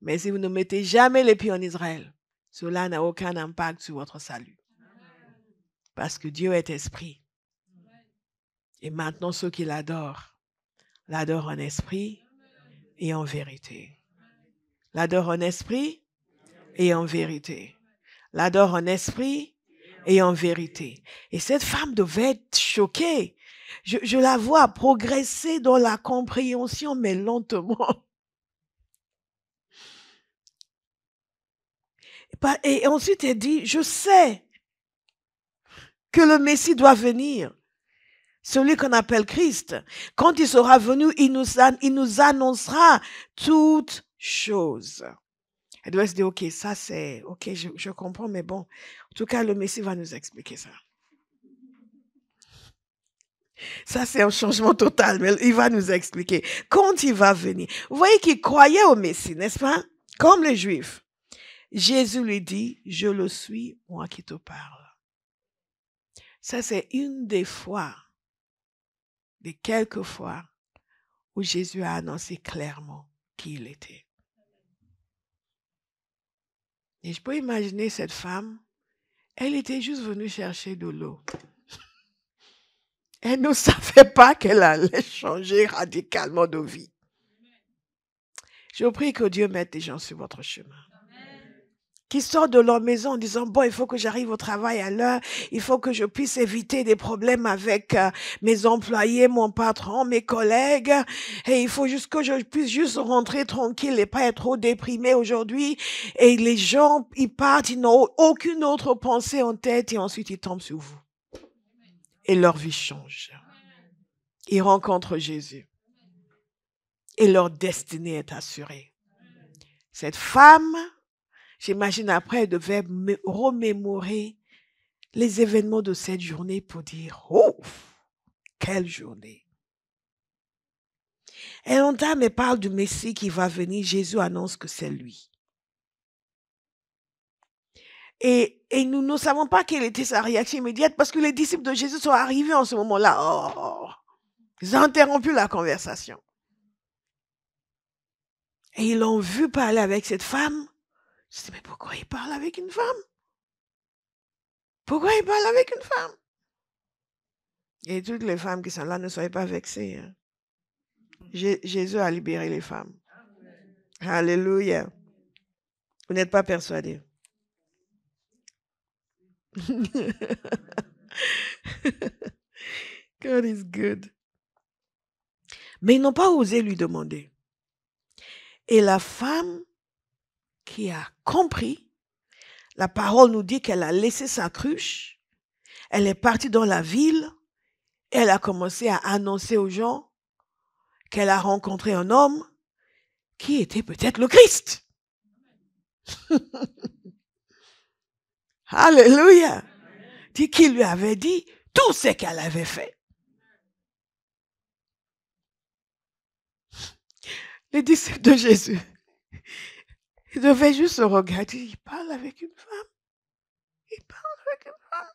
Mais si vous ne mettez jamais les pieds en Israël, cela n'a aucun impact sur votre salut. Parce que Dieu est esprit. Et maintenant, ceux qui l'adorent en esprit et en vérité. L'adorent en esprit et en vérité. L'adorent en esprit et en vérité. Et cette femme devait être choquée. Je la vois progresser dans la compréhension, mais lentement. Et ensuite, elle dit, je sais que le Messie doit venir. Celui qu'on appelle Christ. Quand il sera venu, il nous annoncera toutes choses. Elle doit se dire, ok, ça c'est, ok, je comprends, mais bon, en tout cas, le Messie va nous expliquer ça. Ça, c'est un changement total, mais il va nous expliquer. Quand il va venir, vous voyez qu'il croyait au Messie, n'est-ce pas? Comme les Juifs. Jésus lui dit, je le suis, moi qui te parle. Ça, c'est une des fois, des quelques fois, où Jésus a annoncé clairement qui il était. Et je peux imaginer cette femme, elle était juste venue chercher de l'eau. Elle ne savait pas qu'elle allait changer radicalement de vie. Je prie que Dieu mette des gens sur votre chemin. Qui sortent de leur maison en disant, bon, il faut que j'arrive au travail à l'heure, il faut que je puisse éviter des problèmes avec mes employés, mon patron, mes collègues, et il faut juste que je puisse juste rentrer tranquille et pas être trop déprimé aujourd'hui. Et les gens, ils partent, ils n'ont aucune autre pensée en tête et ensuite ils tombent sur vous. Et leur vie change. Ils rencontrent Jésus. Et leur destinée est assurée. Cette femme, j'imagine après, elle devait remémorer les événements de cette journée pour dire, oh, quelle journée. Elle entame et parle du Messie qui va venir. Jésus annonce que c'est lui. Et nous ne savons pas quelle était sa réaction immédiate parce que les disciples de Jésus sont arrivés en ce moment-là. Oh, ils ont interrompu la conversation. Et ils l'ont vu parler avec cette femme. Je dis, mais pourquoi il parle avec une femme? Pourquoi il parle avec une femme? Et toutes les femmes qui sont là, ne soyez pas vexées. Hein. Jésus a libéré les femmes. Alléluia. Vous n'êtes pas persuadés. God is good. Mais ils n'ont pas osé lui demander. Et la femme qui a compris, la parole nous dit qu'elle a laissé sa cruche, elle est partie dans la ville, et elle a commencé à annoncer aux gens qu'elle a rencontré un homme qui était peut-être le Christ. Alléluia. Qui lui avait dit tout ce qu'elle avait fait. Les disciples de Jésus, ils devaient juste se regarder. Il parle avec une femme. Il parle avec une femme.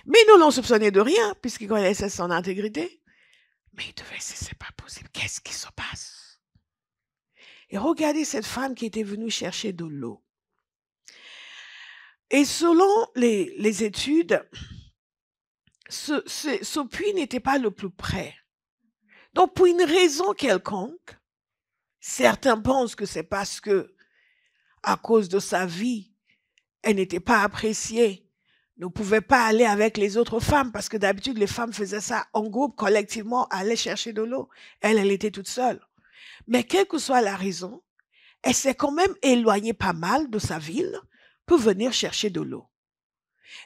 Mais ils ne l'ont soupçonné de rien, puisqu'ils connaissaient son intégrité. Mais ils devaient dire, c'est pas possible. Qu'est-ce qui se passe? Et regardez cette femme qui était venue chercher de l'eau. Et selon les études, ce puits n'était pas le plus près. Donc, pour une raison quelconque, certains pensent que c'est parce que, à cause de sa vie, elle n'était pas appréciée, ne pouvait pas aller avec les autres femmes, parce que d'habitude, les femmes faisaient ça en groupe, collectivement, allaient chercher de l'eau. Elle était toute seule. Mais quelle que soit la raison, elle s'est quand même éloignée pas mal de sa ville pour venir chercher de l'eau.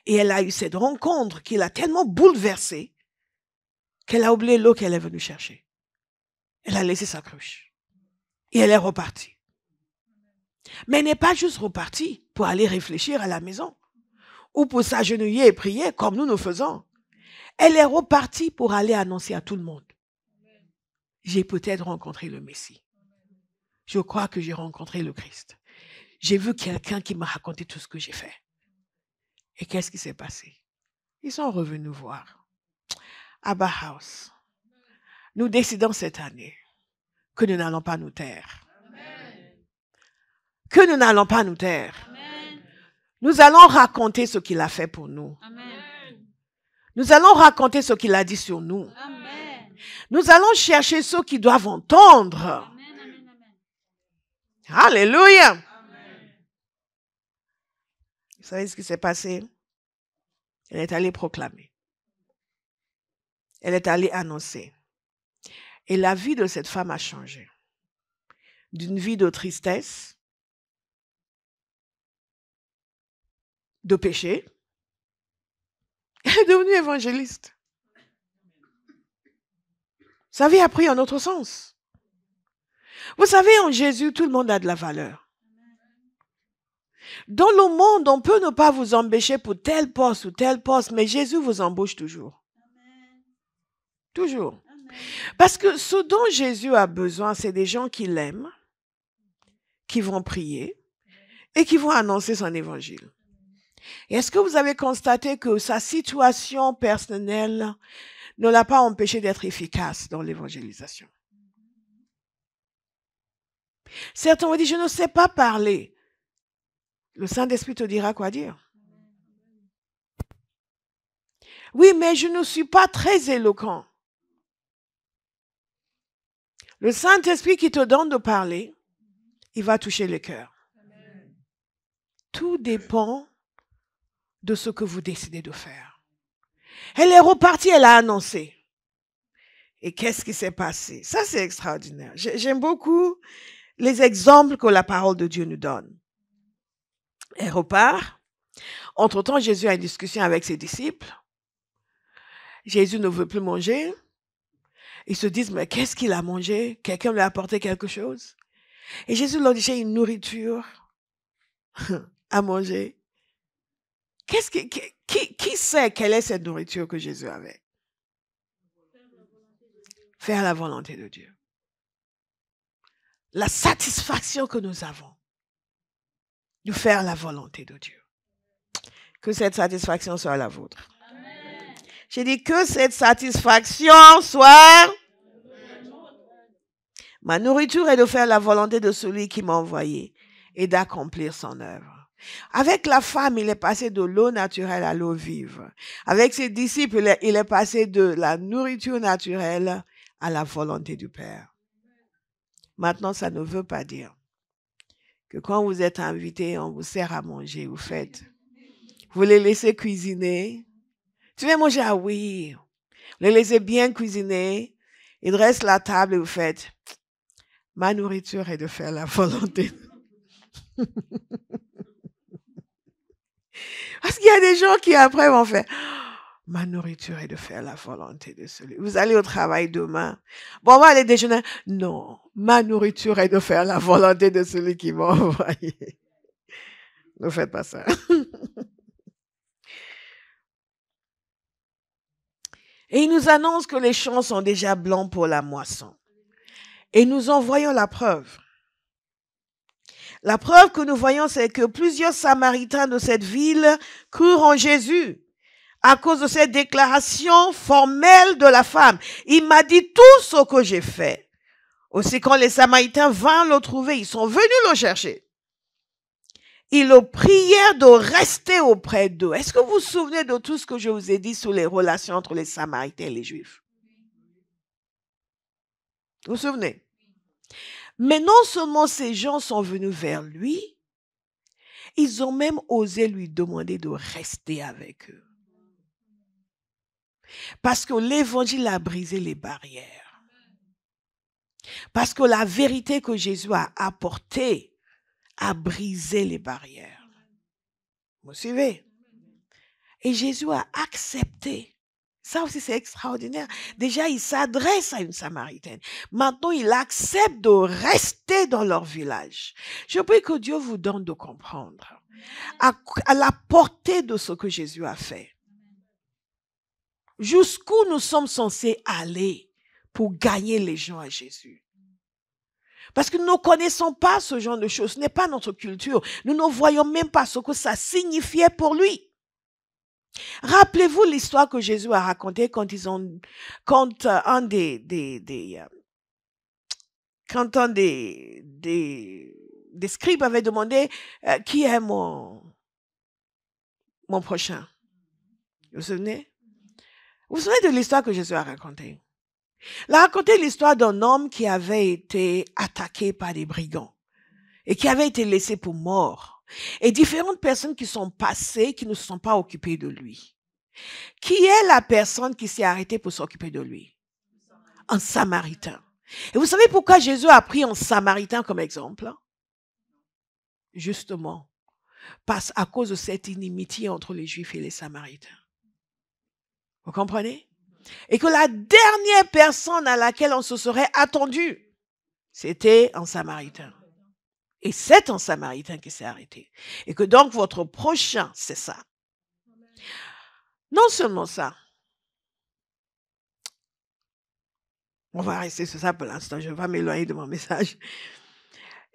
Et elle a eu cette rencontre qui l'a tellement bouleversée qu'elle a oublié l'eau qu'elle est venue chercher. Elle a laissé sa cruche. Et elle est repartie. Mais elle n'est pas juste repartie pour aller réfléchir à la maison ou pour s'agenouiller et prier comme nous faisons. Elle est repartie pour aller annoncer à tout le monde. j'ai peut-être rencontré le Messie. Je crois que j'ai rencontré le Christ. J'ai vu quelqu'un qui m'a raconté tout ce que j'ai fait. Et qu'est-ce qui s'est passé? Ils sont revenus voir. Abba House, nous décidons cette année que nous n'allons pas nous taire. Que nous n'allons pas nous taire. Nous allons raconter ce qu'il a fait pour nous. Nous allons raconter ce qu'il a dit sur nous. Nous allons chercher ceux qui doivent entendre. Alléluia. Vous savez ce qui s'est passé? Elle est allée proclamer. Elle est allée annoncer. Et la vie de cette femme a changé. D'une vie de tristesse, de péché, elle est devenue évangéliste. Sa vie a pris un autre sens. Vous savez, en Jésus, tout le monde a de la valeur. Dans le monde, on peut ne pas vous embaucher pour tel poste ou tel poste, mais Jésus vous embauche toujours. Toujours. Parce que ce dont Jésus a besoin, c'est des gens qui l'aiment, qui vont prier et qui vont annoncer son évangile. Et est-ce que vous avez constaté que sa situation personnelle ne l'a pas empêché d'être efficace dans l'évangélisation? Certains ont dit, je ne sais pas parler. Le Saint-Esprit te dira quoi dire. Oui, mais je ne suis pas très éloquent. Le Saint-Esprit qui te donne de parler, il va toucher le cœur. Tout dépend de ce que vous décidez de faire. Elle est repartie, elle a annoncé. Et qu'est-ce qui s'est passé? Ça, c'est extraordinaire. J'aime beaucoup les exemples que la parole de Dieu nous donne. Elle repart. Entre-temps, Jésus a une discussion avec ses disciples. Jésus ne veut plus manger. Ils se disent, mais qu'est-ce qu'il a mangé? Quelqu'un lui a apporté quelque chose? Et Jésus leur dit, j'ai une nourriture à manger. Qui sait quelle est cette nourriture que Jésus avait? Faire la volonté de Dieu. La satisfaction que nous avons de faire la volonté de Dieu. Que cette satisfaction soit la vôtre. Amen. J'ai dit que cette satisfaction soit... Ma nourriture est de faire la volonté de celui qui m'a envoyé et d'accomplir son œuvre. Avec la femme, il est passé de l'eau naturelle à l'eau vive. Avec ses disciples, il est passé de la nourriture naturelle à la volonté du Père. Maintenant, ça ne veut pas dire que quand vous êtes invité, on vous sert à manger, vous faites. Vous les laissez cuisiner. Tu veux manger? Ah oui. Vous les laissez bien cuisiner. Ils dressent la table et vous faites. Ma nourriture est de faire la volonté. Parce qu'il y a des gens qui après vont faire. Ma nourriture est de faire la volonté de celui. Vous allez au travail demain. Bon, on va aller déjeuner. Non, ma nourriture est de faire la volonté de celui qui m'a envoyé. Ne faites pas ça. Et il nous annonce que les champs sont déjà blancs pour la moisson. Et nous en voyons la preuve. La preuve que nous voyons, c'est que plusieurs Samaritains de cette ville crurent en Jésus à cause de cette déclaration formelle de la femme. Il m'a dit tout ce que j'ai fait. Aussi, quand les Samaritains vinrent le trouver, ils sont venus le chercher. Ils le prièrent de rester auprès d'eux. Est-ce que vous vous souvenez de tout ce que je vous ai dit sur les relations entre les Samaritains et les Juifs? Vous vous souvenez? Mais non seulement ces gens sont venus vers lui, ils ont même osé lui demander de rester avec eux. Parce que l'évangile a brisé les barrières. Parce que la vérité que Jésus a apportée a brisé les barrières. Vous suivez? Et Jésus a accepté. Ça aussi, c'est extraordinaire. Déjà, il s'adresse à une Samaritaine. Maintenant, il accepte de rester dans leur village. Je prie que Dieu vous donne de comprendre à la portée de ce que Jésus a fait. Jusqu'où nous sommes censés aller pour gagner les gens à Jésus. Parce que nous ne connaissons pas ce genre de choses. Ce n'est pas notre culture. Nous ne voyons même pas ce que ça signifiait pour lui. Rappelez-vous l'histoire que Jésus a racontée quand un des scribes avait demandé qui est mon prochain. Vous vous souvenez? Vous vous souvenez de l'histoire que Jésus a racontée? Il a raconté l'histoire d'un homme qui avait été attaqué par des brigands et qui avait été laissé pour mort. Et différentes personnes qui sont passées, qui ne se sont pas occupées de lui. Qui est la personne qui s'est arrêtée pour s'occuper de lui? Un Samaritain. Et vous savez pourquoi Jésus a pris un Samaritain comme exemple? Justement, à cause de cette inimitié entre les Juifs et les Samaritains. Vous comprenez? Et que la dernière personne à laquelle on se serait attendu, c'était un Samaritain. Et c'est un Samaritain qui s'est arrêté. Et que donc votre prochain, c'est ça. Non seulement ça. On va rester sur ça pour l'instant. Je ne vais pas m'éloigner de mon message.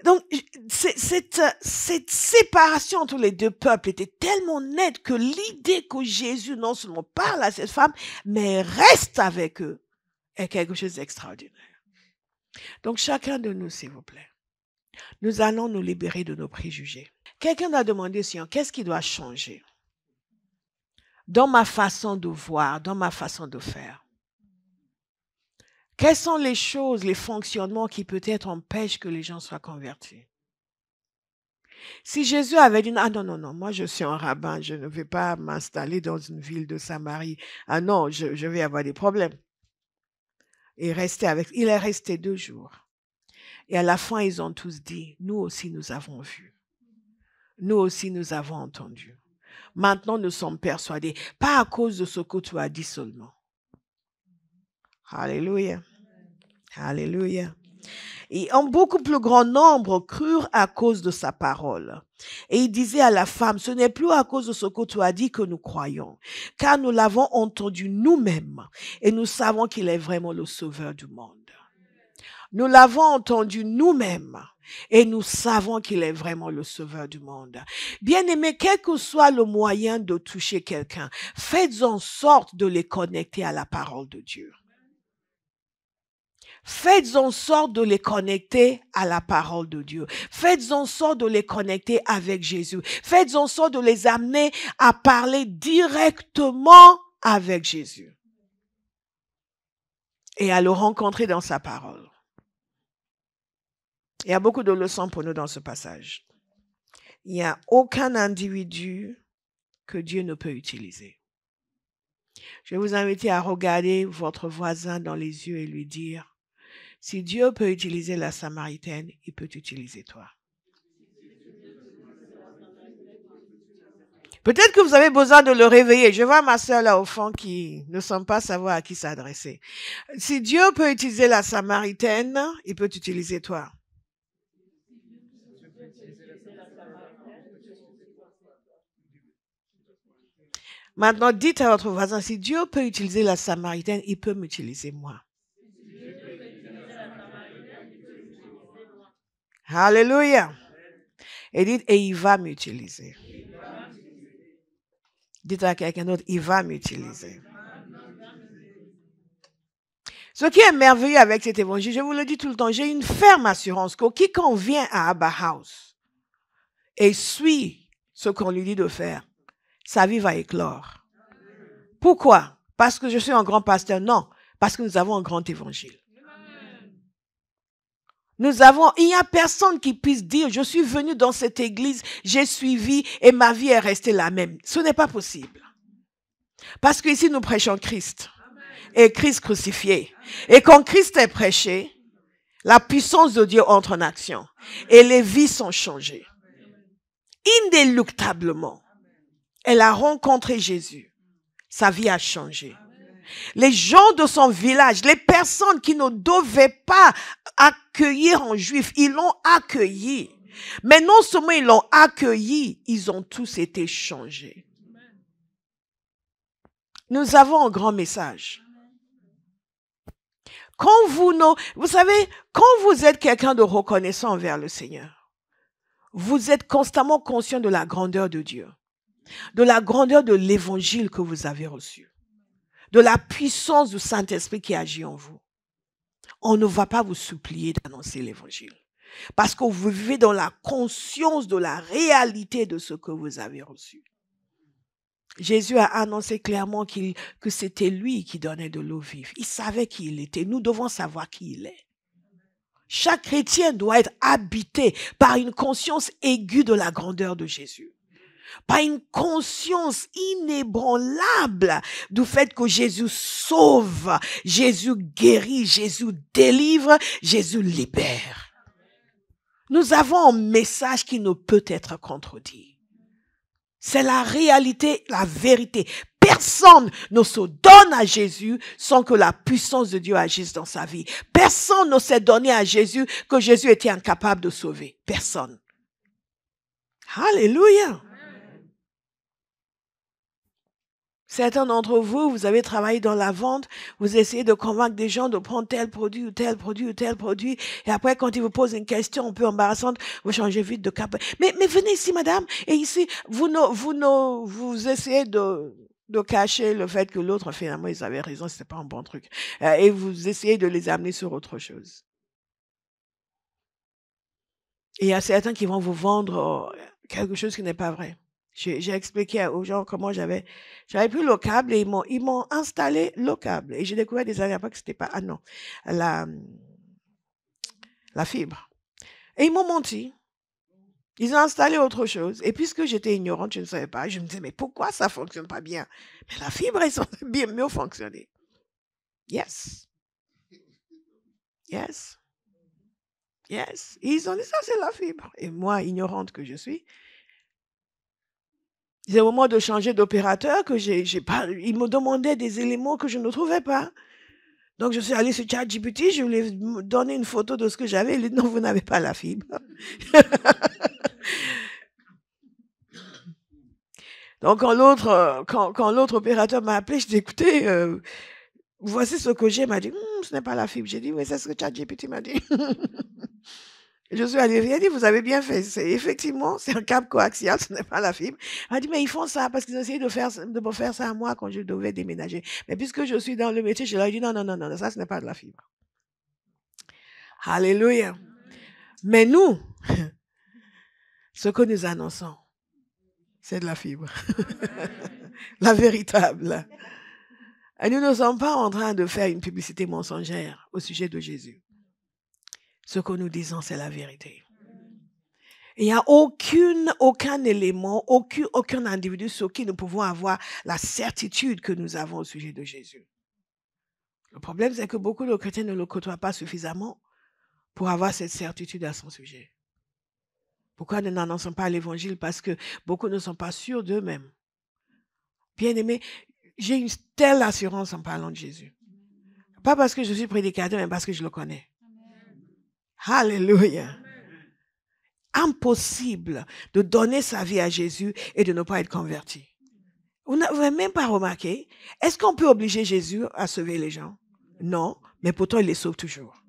Donc, cette séparation entre les deux peuples était tellement nette que l'idée que Jésus non seulement parle à cette femme, mais reste avec eux, est quelque chose d'extraordinaire. Donc, chacun de nous, s'il vous plaît, nous allons nous libérer de nos préjugés. Quelqu'un a demandé, Seigneur, qu'est-ce qui doit changer dans ma façon de voir, dans ma façon de faire? Quelles sont les choses, les fonctionnements qui peut-être empêchent que les gens soient convertis? Si Jésus avait dit, ah non, moi je suis un rabbin, je ne vais pas m'installer dans une ville de Samarie. Ah non, je vais avoir des problèmes. Et il est resté 2 jours. Et à la fin, ils ont tous dit, nous aussi nous avons vu. Nous aussi nous avons entendu. Maintenant, nous sommes persuadés, pas à cause de ce que tu as dit seulement. Alléluia. Alléluia. Et en beaucoup plus grand nombre crurent à cause de sa parole. Et il disait à la femme, ce n'est plus à cause de ce que tu as dit que nous croyons, car nous l'avons entendu nous-mêmes et nous savons qu'il est vraiment le sauveur du monde. Nous l'avons entendu nous-mêmes et nous savons qu'il est vraiment le sauveur du monde. Bien-aimés, quel que soit le moyen de toucher quelqu'un, faites en sorte de les connecter à la parole de Dieu. Faites en sorte de les connecter à la parole de Dieu. Faites en sorte de les connecter avec Jésus. Faites en sorte de les amener à parler directement avec Jésus. Et à le rencontrer dans sa parole. Il y a beaucoup de leçons pour nous dans ce passage. Il n'y a aucun individu que Dieu ne peut utiliser. Je vais vous inviter à regarder votre voisin dans les yeux et lui dire, si Dieu peut utiliser la Samaritaine, il peut utiliser toi. Peut-être que vous avez besoin de le réveiller. Je vois ma soeur là au fond qui ne semble pas savoir à qui s'adresser. Si Dieu peut utiliser la Samaritaine, il peut utiliser toi. Maintenant, dites à votre voisin, si Dieu peut utiliser la Samaritaine, il peut m'utiliser moi. Alléluia. Et dites, et il va m'utiliser. Dites à quelqu'un d'autre, il va m'utiliser. Ce qui est merveilleux avec cet évangile, je vous le dis tout le temps, j'ai une ferme assurance que quiconque vient à Abba House et suit ce qu'on lui dit de faire, sa vie va éclore. Pourquoi? Parce que je suis un grand pasteur? Non, parce que nous avons un grand évangile. Il n'y a personne qui puisse dire, je suis venu dans cette église, j'ai suivi et ma vie est restée la même. Ce n'est pas possible. Parce qu'ici, nous prêchons Christ. Et Christ crucifié. Et quand Christ est prêché, la puissance de Dieu entre en action. Et les vies sont changées. Inéluctablement. Elle a rencontré Jésus. Sa vie a changé. Les gens de son village, les personnes qui ne devaient pas accueillir un juif, ils l'ont accueilli. Mais non seulement ils l'ont accueilli, ils ont tous été changés. Nous avons un grand message. Vous savez, quand vous êtes quelqu'un de reconnaissant envers le Seigneur, vous êtes constamment conscient de la grandeur de Dieu, de la grandeur de l'évangile que vous avez reçu, de la puissance du Saint-Esprit qui agit en vous. On ne va pas vous supplier d'annoncer l'évangile parce que vous vivez dans la conscience de la réalité de ce que vous avez reçu. Jésus a annoncé clairement que c'était lui qui donnait de l'eau vive. Il savait qui il était. Nous devons savoir qui il est. Chaque chrétien doit être habité par une conscience aiguë de la grandeur de Jésus. Par une conscience inébranlable du fait que Jésus sauve, Jésus guérit, Jésus délivre, Jésus libère. Nous avons un message qui ne peut être contredit. C'est la réalité, la vérité. Personne ne se donne à Jésus sans que la puissance de Dieu agisse dans sa vie. Personne ne s'est donné à Jésus que Jésus était incapable de sauver. Personne. Alléluia. Certains d'entre vous, vous avez travaillé dans la vente, vous essayez de convaincre des gens de prendre tel produit ou tel produit ou tel produit, et après, quand ils vous posent une question un peu embarrassante, vous changez vite de cap. Mais venez ici, madame, et ici, vous essayez de cacher le fait que l'autre, finalement, ils avaient raison, c'était pas un bon truc. Et vous essayez de les amener sur autre chose. Et il y a certains qui vont vous vendre quelque chose qui n'est pas vrai. J'ai expliqué aux gens comment j'avais pris le câble et ils m'ont installé le câble. Et j'ai découvert des années après que c'était pas, la fibre. Et ils m'ont menti. Ils ont installé autre chose. Et puisque j'étais ignorante, je ne savais pas. Je me disais, mais pourquoi ça fonctionne pas bien? Mais la fibre, ils ont bien mieux fonctionné. Yes. Yes. Yes. Et ils ont dit, ça, c'est la fibre. Et moi, ignorante que je suis, c'est au moment de changer d'opérateur que ils me demandaient des éléments que je ne trouvais pas. Donc, je suis allée sur ChatGPT, je lui ai donné une photo de ce que j'avais. Il dit, non, vous n'avez pas la fibre. Donc, quand l'autre opérateur m'a appelé, je dis, écoutez, voici ce que j'ai. Il m'a dit, ce n'est pas la fibre. J'ai dit, oui, c'est ce que ChatGPT m'a dit. Je suis allée, il a dit, vous avez bien fait. Effectivement, c'est un câble coaxial, ce n'est pas la fibre. Elle a dit, mais ils font ça parce qu'ils ont essayé de me faire ça à moi quand je devais déménager. Mais puisque je suis dans le métier, je leur ai dit, non, ça, ce n'est pas de la fibre. Alléluia. Mais nous, ce que nous annonçons, c'est de la fibre. La véritable. Et nous ne sommes pas en train de faire une publicité mensongère au sujet de Jésus. Ce que nous disons, c'est la vérité. Il n'y a aucun élément, aucun individu sur qui nous pouvons avoir la certitude que nous avons au sujet de Jésus. Le problème, c'est que beaucoup de chrétiens ne le côtoient pas suffisamment pour avoir cette certitude à son sujet. Pourquoi nous n'annonçons pas l'évangile? Parce que beaucoup ne sont pas sûrs d'eux-mêmes. Bien-aimés, j'ai une telle assurance en parlant de Jésus. Pas parce que je suis prédicateur, mais parce que je le connais. Alléluia. Impossible de donner sa vie à Jésus et de ne pas être converti. Vous n'avez même pas remarqué? Est-ce qu'on peut obliger Jésus à sauver les gens? Non, mais pourtant il les sauve toujours.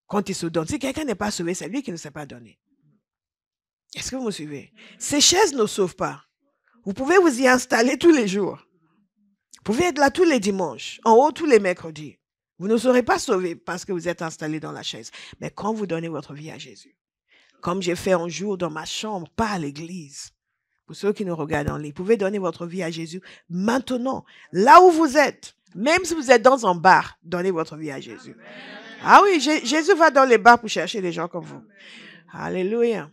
Quand il se donne. Si quelqu'un n'est pas sauvé, c'est lui qui ne s'est pas donné. Est-ce que vous me suivez? Ces chaises ne sauvent pas. Vous pouvez vous y installer tous les jours. Vous pouvez être là tous les dimanches, en haut tous les mercredis. Vous ne serez pas sauvé parce que vous êtes installé dans la chaise. Mais quand vous donnez votre vie à Jésus, comme j'ai fait un jour dans ma chambre, pas à l'église, pour ceux qui nous regardent en ligne, vous pouvez donner votre vie à Jésus maintenant, là où vous êtes. Même si vous êtes dans un bar, donnez votre vie à Jésus. Ah oui, Jésus va dans les bars pour chercher des gens comme vous. Alléluia.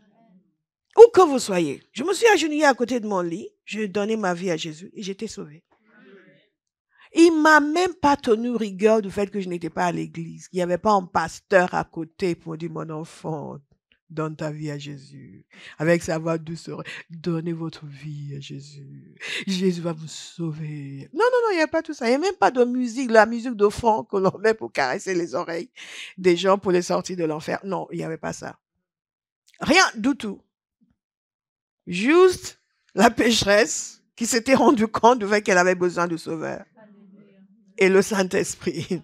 Où que vous soyez. Je me suis agenouillée à côté de mon lit, j'ai donné ma vie à Jésus et j'étais sauvée. Il m'a même pas tenu rigueur du fait que je n'étais pas à l'église. Il n'y avait pas un pasteur à côté pour dire, mon enfant, donne ta vie à Jésus. Avec sa voix douce, donnez votre vie à Jésus. Jésus va vous sauver. Non, il n'y a pas tout ça. Il n'y a même pas de musique, la musique de fond que l'on met pour caresser les oreilles des gens pour les sortir de l'enfer. Non, il n'y avait pas ça. Rien du tout. Juste la pécheresse qui s'était rendue compte du fait qu'elle avait besoin de sauveur. Et le Saint-Esprit.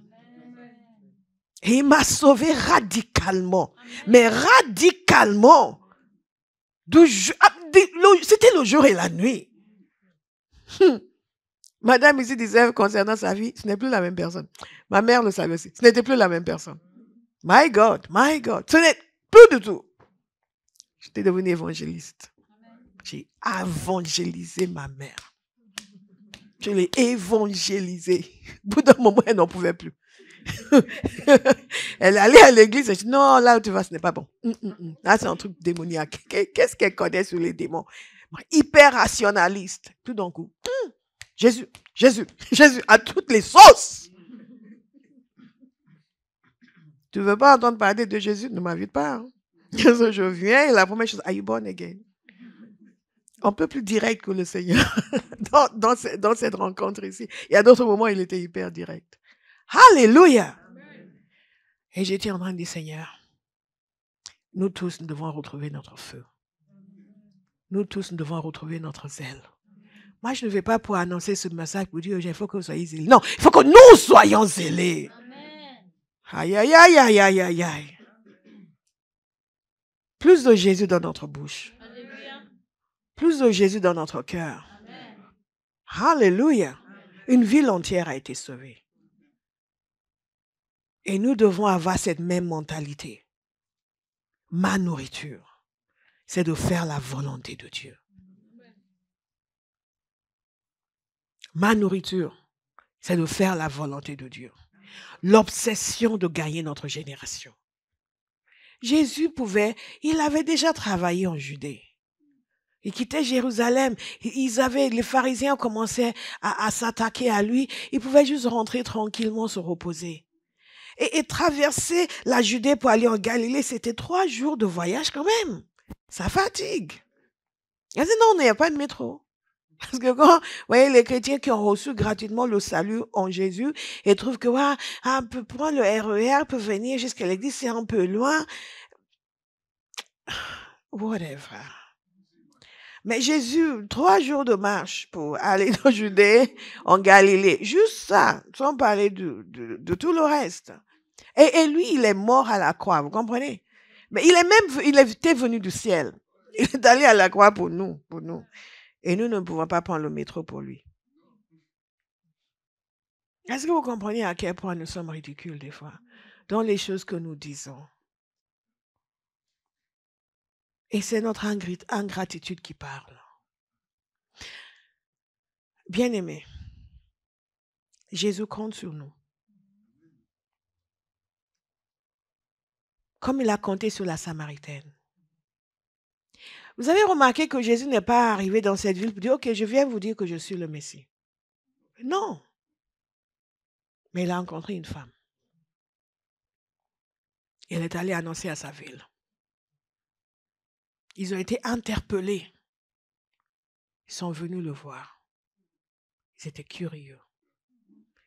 Et il m'a sauvé radicalement. Mais radicalement. C'était le jour et la nuit. Madame ici disait concernant sa vie, ce n'est plus la même personne. Ma mère le savait aussi. Ce n'était plus la même personne. My God, my God. Ce n'est plus du tout. J'étais devenue évangéliste. J'ai évangélisé ma mère. Je l'ai évangélisée. Au bout d'un moment, elle n'en pouvait plus. Elle allait à l'église, elle dit non, là où tu vas, ce n'est pas bon. Là, c'est un truc démoniaque. Qu'est-ce qu'elle connaît sur les démons? Hyper rationaliste. Tout d'un coup, Jésus, Jésus, Jésus, à toutes les sauces. Tu veux pas entendre parler de Jésus? Ne m'invite pas. Hein. Je viens et la première chose, are you born again? Un peu plus direct que le Seigneur dans cette rencontre ici. Il y a d'autres moments, il était hyper direct. Alléluia! Et j'étais en train de dire, Seigneur, nous tous, nous devons retrouver notre feu. Nous tous, nous devons retrouver notre zèle. Moi, je ne vais pas pour annoncer ce message pour dire, il faut que vous soyez zélés. Non, il faut que nous soyons zélés. Amen. Aïe, aïe, aïe, aïe, aïe, aïe, aïe. Plus de Jésus dans notre bouche. Alléluia. Plus de Jésus dans notre cœur. Amen. Alléluia. Une ville entière a été sauvée. Et nous devons avoir cette même mentalité. Ma nourriture, c'est de faire la volonté de Dieu. Ma nourriture, c'est de faire la volonté de Dieu. L'obsession de gagner notre génération. Jésus il avait déjà travaillé en Judée. Il quittait Jérusalem. Les pharisiens commençaient à s'attaquer à lui. Il pouvait juste rentrer tranquillement, se reposer. Et traverser la Judée pour aller en Galilée, c'était 3 jours de voyage quand même. Ça fatigue. Il dit non, il n'y a pas de métro. Parce que quand, vous voyez, les chrétiens qui ont reçu gratuitement le salut en Jésus et trouvent que, peut prendre le RER, peut venir jusqu'à l'église, c'est un peu loin. Whatever. Mais Jésus, 3 jours de marche pour aller en Judée, en Galilée, juste ça, sans parler de tout le reste. Et lui, il est mort à la croix, vous comprenez? Mais il était venu du ciel. Il est allé à la croix pour nous. Et nous ne pouvons pas prendre le métro pour lui. Est-ce que vous comprenez à quel point nous sommes ridicules des fois dans les choses que nous disons? Et c'est notre ingratitude qui parle. Bien-aimés, Jésus compte sur nous. Comme il a compté sur la Samaritaine. Vous avez remarqué que Jésus n'est pas arrivé dans cette ville pour dire, ok, je viens vous dire que je suis le Messie. Non. Mais il a rencontré une femme. Il est allé annoncer à sa ville. Ils ont été interpellés. Ils sont venus le voir. Ils étaient curieux.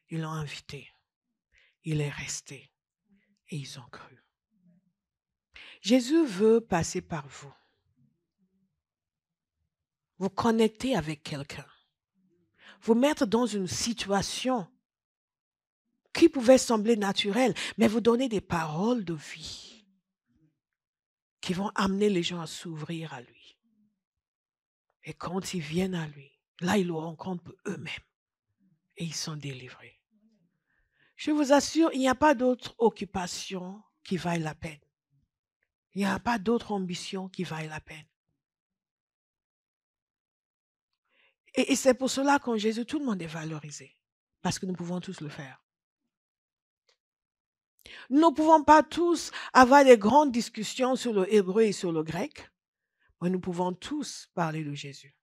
Ils l'ont invité. Il est resté. Et ils ont cru. Jésus veut passer par vous. Vous connecter avec quelqu'un. Vous mettre dans une situation qui pouvait sembler naturelle, mais vous donner des paroles de vie qui vont amener les gens à s'ouvrir à lui. Et quand ils viennent à lui, là, ils le rencontrent eux-mêmes. Et ils sont délivrés. Je vous assure, il n'y a pas d'autre occupation qui vaille la peine. Il n'y a pas d'autre ambition qui vaille la peine. Et c'est pour cela qu'en Jésus, tout le monde est valorisé. Parce que nous pouvons tous le faire. Nous ne pouvons pas tous avoir des grandes discussions sur le hébreu et sur le grec, mais nous pouvons tous parler de Jésus.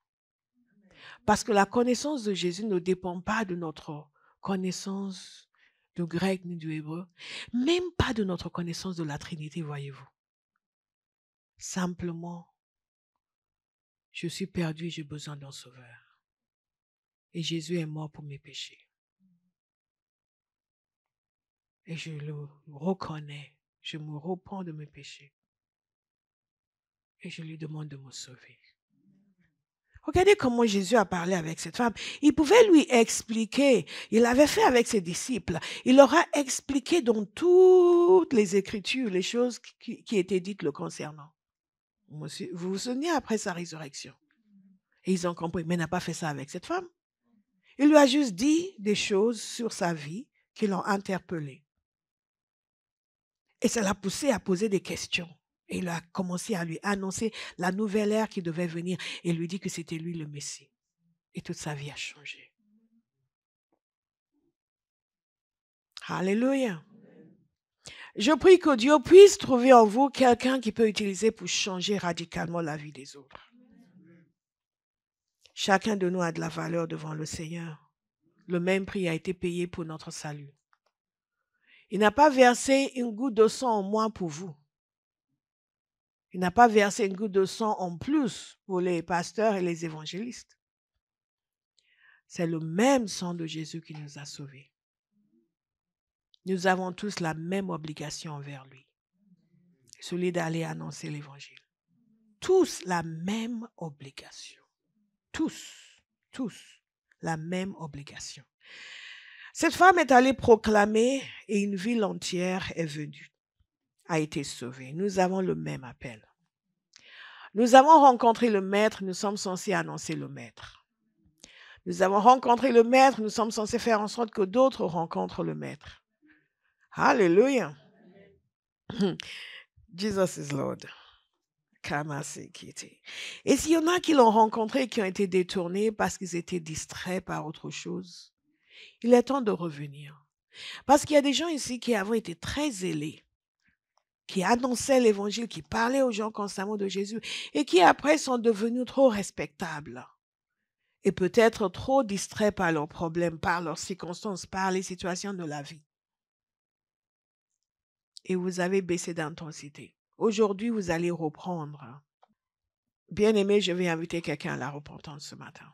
Parce que la connaissance de Jésus ne dépend pas de notre connaissance du grec ni du hébreu, même pas de notre connaissance de la Trinité, voyez-vous. Simplement, je suis perdu et j'ai besoin d'un sauveur. Et Jésus est mort pour mes péchés. Et je le reconnais, je me repens de mes péchés. Et je lui demande de me sauver. Regardez comment Jésus a parlé avec cette femme. Il pouvait lui expliquer. Il l'avait fait avec ses disciples. Il leur a expliqué dans toutes les Écritures les choses qui étaient dites le concernant. Vous vous souvenez après sa résurrection? Et ils ont compris. Mais il n'a pas fait ça avec cette femme. Il lui a juste dit des choses sur sa vie qui l'ont interpellé. Et ça l'a poussé à poser des questions. Et il a commencé à lui annoncer la nouvelle ère qui devait venir et lui dit que c'était lui le Messie. Et toute sa vie a changé. Alléluia. Je prie que Dieu puisse trouver en vous quelqu'un qui peut utiliser pour changer radicalement la vie des autres. Chacun de nous a de la valeur devant le Seigneur. Le même prix a été payé pour notre salut. Il n'a pas versé une goutte de sang en moins pour vous. Il n'a pas versé une goutte de sang en plus pour les pasteurs et les évangélistes. C'est le même sang de Jésus qui nous a sauvés. Nous avons tous la même obligation envers lui, celui d'aller annoncer l'évangile. Tous la même obligation. Tous la même obligation. Cette femme est allée proclamer et une ville entière est venue, a été sauvée. Nous avons le même appel. Nous avons rencontré le Maître, nous sommes censés annoncer le Maître. Nous avons rencontré le Maître, nous sommes censés faire en sorte que d'autres rencontrent le Maître. Alléluia. Jesus is Lord. Et s'il y en a qui l'ont rencontré et qui ont été détournés parce qu'ils étaient distraits par autre chose, il est temps de revenir. Parce qu'il y a des gens ici qui avaient été très zélés, qui annonçaient l'évangile, qui parlaient aux gens constamment de Jésus et qui après sont devenus trop respectables et peut-être trop distraits par leurs problèmes, par leurs circonstances, par les situations de la vie. Et vous avez baissé d'intensité. Aujourd'hui, vous allez reprendre. Bien-aimé, je vais inviter quelqu'un à la repentance ce matin.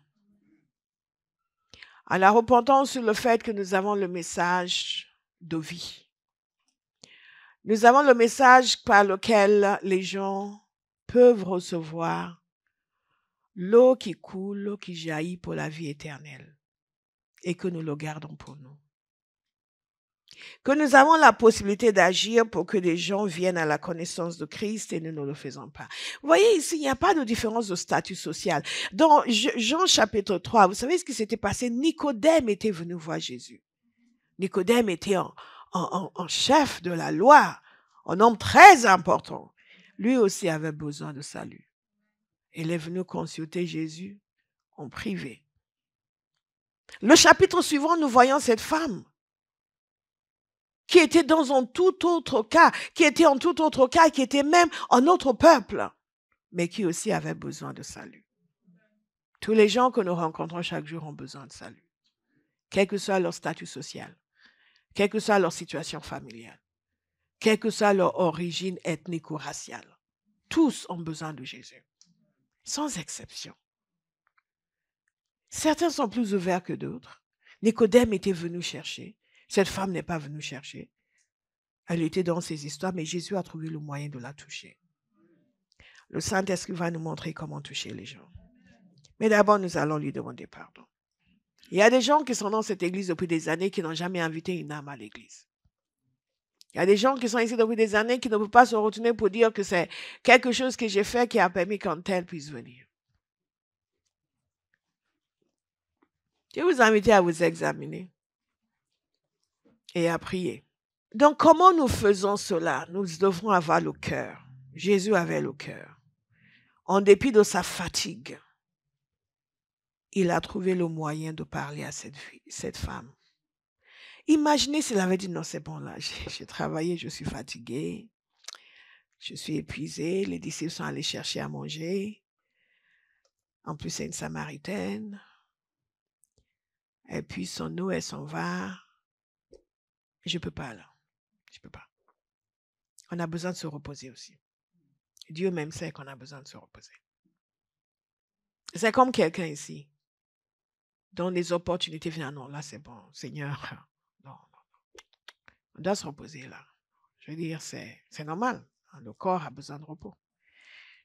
À la repentance sur le fait que nous avons le message de vie. Nous avons le message par lequel les gens peuvent recevoir l'eau qui coule, l'eau qui jaillit pour la vie éternelle et que nous le gardons pour nous. Que nous avons la possibilité d'agir pour que les gens viennent à la connaissance de Christ et nous ne le faisons pas. Vous voyez ici, il n'y a pas de différence de statut social. Dans Jean chapitre 3, vous savez ce qui s'était passé? Nicodème était venu voir Jésus. Nicodème était en chef de la loi, un homme très important. Lui aussi avait besoin de salut. Il est venu consulter Jésus en privé. Le chapitre suivant, nous voyons cette femme qui était dans un tout autre cas, qui était en tout autre cas, qui était même un autre peuple, mais qui aussi avait besoin de salut. Tous les gens que nous rencontrons chaque jour ont besoin de salut, quel que soit leur statut social, quelle que soit leur situation familiale, quelle que soit leur origine ethnique ou raciale. Tous ont besoin de Jésus, sans exception. Certains sont plus ouverts que d'autres. Nicodème était venu chercher. Cette femme n'est pas venue chercher. Elle était dans ses histoires, mais Jésus a trouvé le moyen de la toucher. Le Saint-Esprit va nous montrer comment toucher les gens. Mais d'abord, nous allons lui demander pardon. Il y a des gens qui sont dans cette église depuis des années qui n'ont jamais invité une âme à l'église. Il y a des gens qui sont ici depuis des années qui ne peuvent pas se retourner pour dire que c'est quelque chose que j'ai fait qui a permis qu'un tel puisse venir. Je vais vous inviter à vous examiner et à prier. Donc, comment nous faisons cela? Nous devrons avoir le cœur. Jésus avait le cœur. En dépit de sa fatigue, il a trouvé le moyen de parler à cette femme. Imaginez s'il avait dit, non, c'est bon là, j'ai travaillé, je suis fatigué, je suis épuisé, les disciples sont allés chercher à manger. En plus, c'est une Samaritaine. Et puis, son eau, elle s'en va. Je ne peux pas là. Je ne peux pas. On a besoin de se reposer aussi. Dieu même sait qu'on a besoin de se reposer. C'est comme quelqu'un ici, dont les opportunités viennent. Non, là, c'est bon. Seigneur, non. On doit se reposer là. Je veux dire, c'est normal. Le corps a besoin de repos.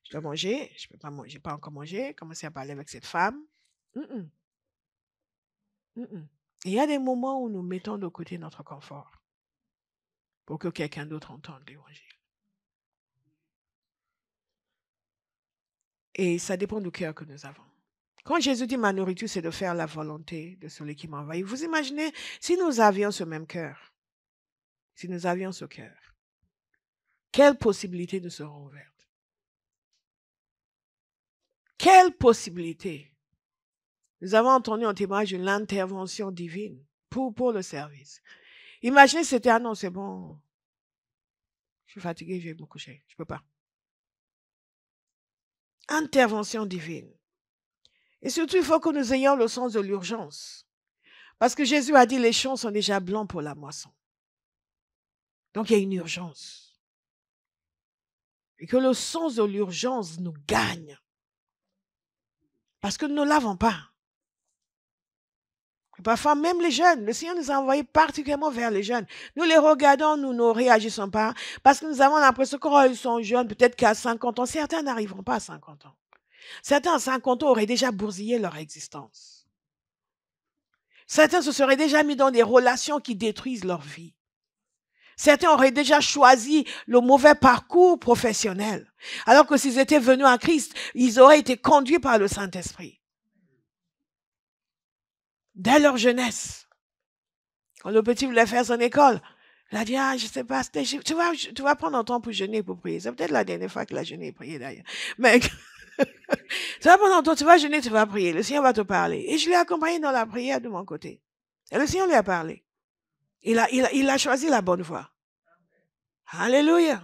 Je dois manger, je peux pas manger, j'ai pas encore mangé, commencer à parler avec cette femme. Mm-mm, mm-mm. Il y a des moments où nous mettons de côté notre confort pour que quelqu'un d'autre entende l'évangile. Et ça dépend du cœur que nous avons. Quand Jésus dit ma nourriture, c'est de faire la volonté de celui qui m'a envoyé. Vous imaginez, si nous avions ce même cœur, si nous avions ce cœur, quelles possibilités nous seront ouvertes? Quelles possibilités? Nous avons entendu en témoignage de l'intervention divine pour le service. Imaginez, c'était ah non, c'est bon. Je suis fatigué, je vais me coucher. Je ne peux pas. Intervention divine. Et surtout, il faut que nous ayons le sens de l'urgence. Parce que Jésus a dit les champs sont déjà blancs pour la moisson. Donc, il y a une urgence. Et que le sens de l'urgence nous gagne. Parce que nous ne l'avons pas. Et parfois, même les jeunes, le Seigneur nous a envoyés particulièrement vers les jeunes. Nous les regardons, nous ne réagissons pas. Parce que nous avons l'impression qu'ils sont jeunes, peut-être qu'à 50 ans, certains n'arriveront pas à 50 ans. Certains à 50 ans auraient déjà bousillé leur existence. Certains se seraient déjà mis dans des relations qui détruisent leur vie. Certains auraient déjà choisi le mauvais parcours professionnel. Alors que s'ils étaient venus à Christ, ils auraient été conduits par le Saint-Esprit. Dès leur jeunesse. Quand le petit voulait faire son école, il a dit, ah, je sais pas, tu vas prendre un temps pour jeûner, pour prier. C'est peut-être la dernière fois qu'il a jeûné et prié d'ailleurs. Mais tu vas prendre un temps, tu vas jeûner, tu vas prier. Le Seigneur va te parler. Et je l'ai accompagné dans la prière de mon côté. Et le Seigneur lui a parlé. Il a choisi la bonne voie. Alléluia.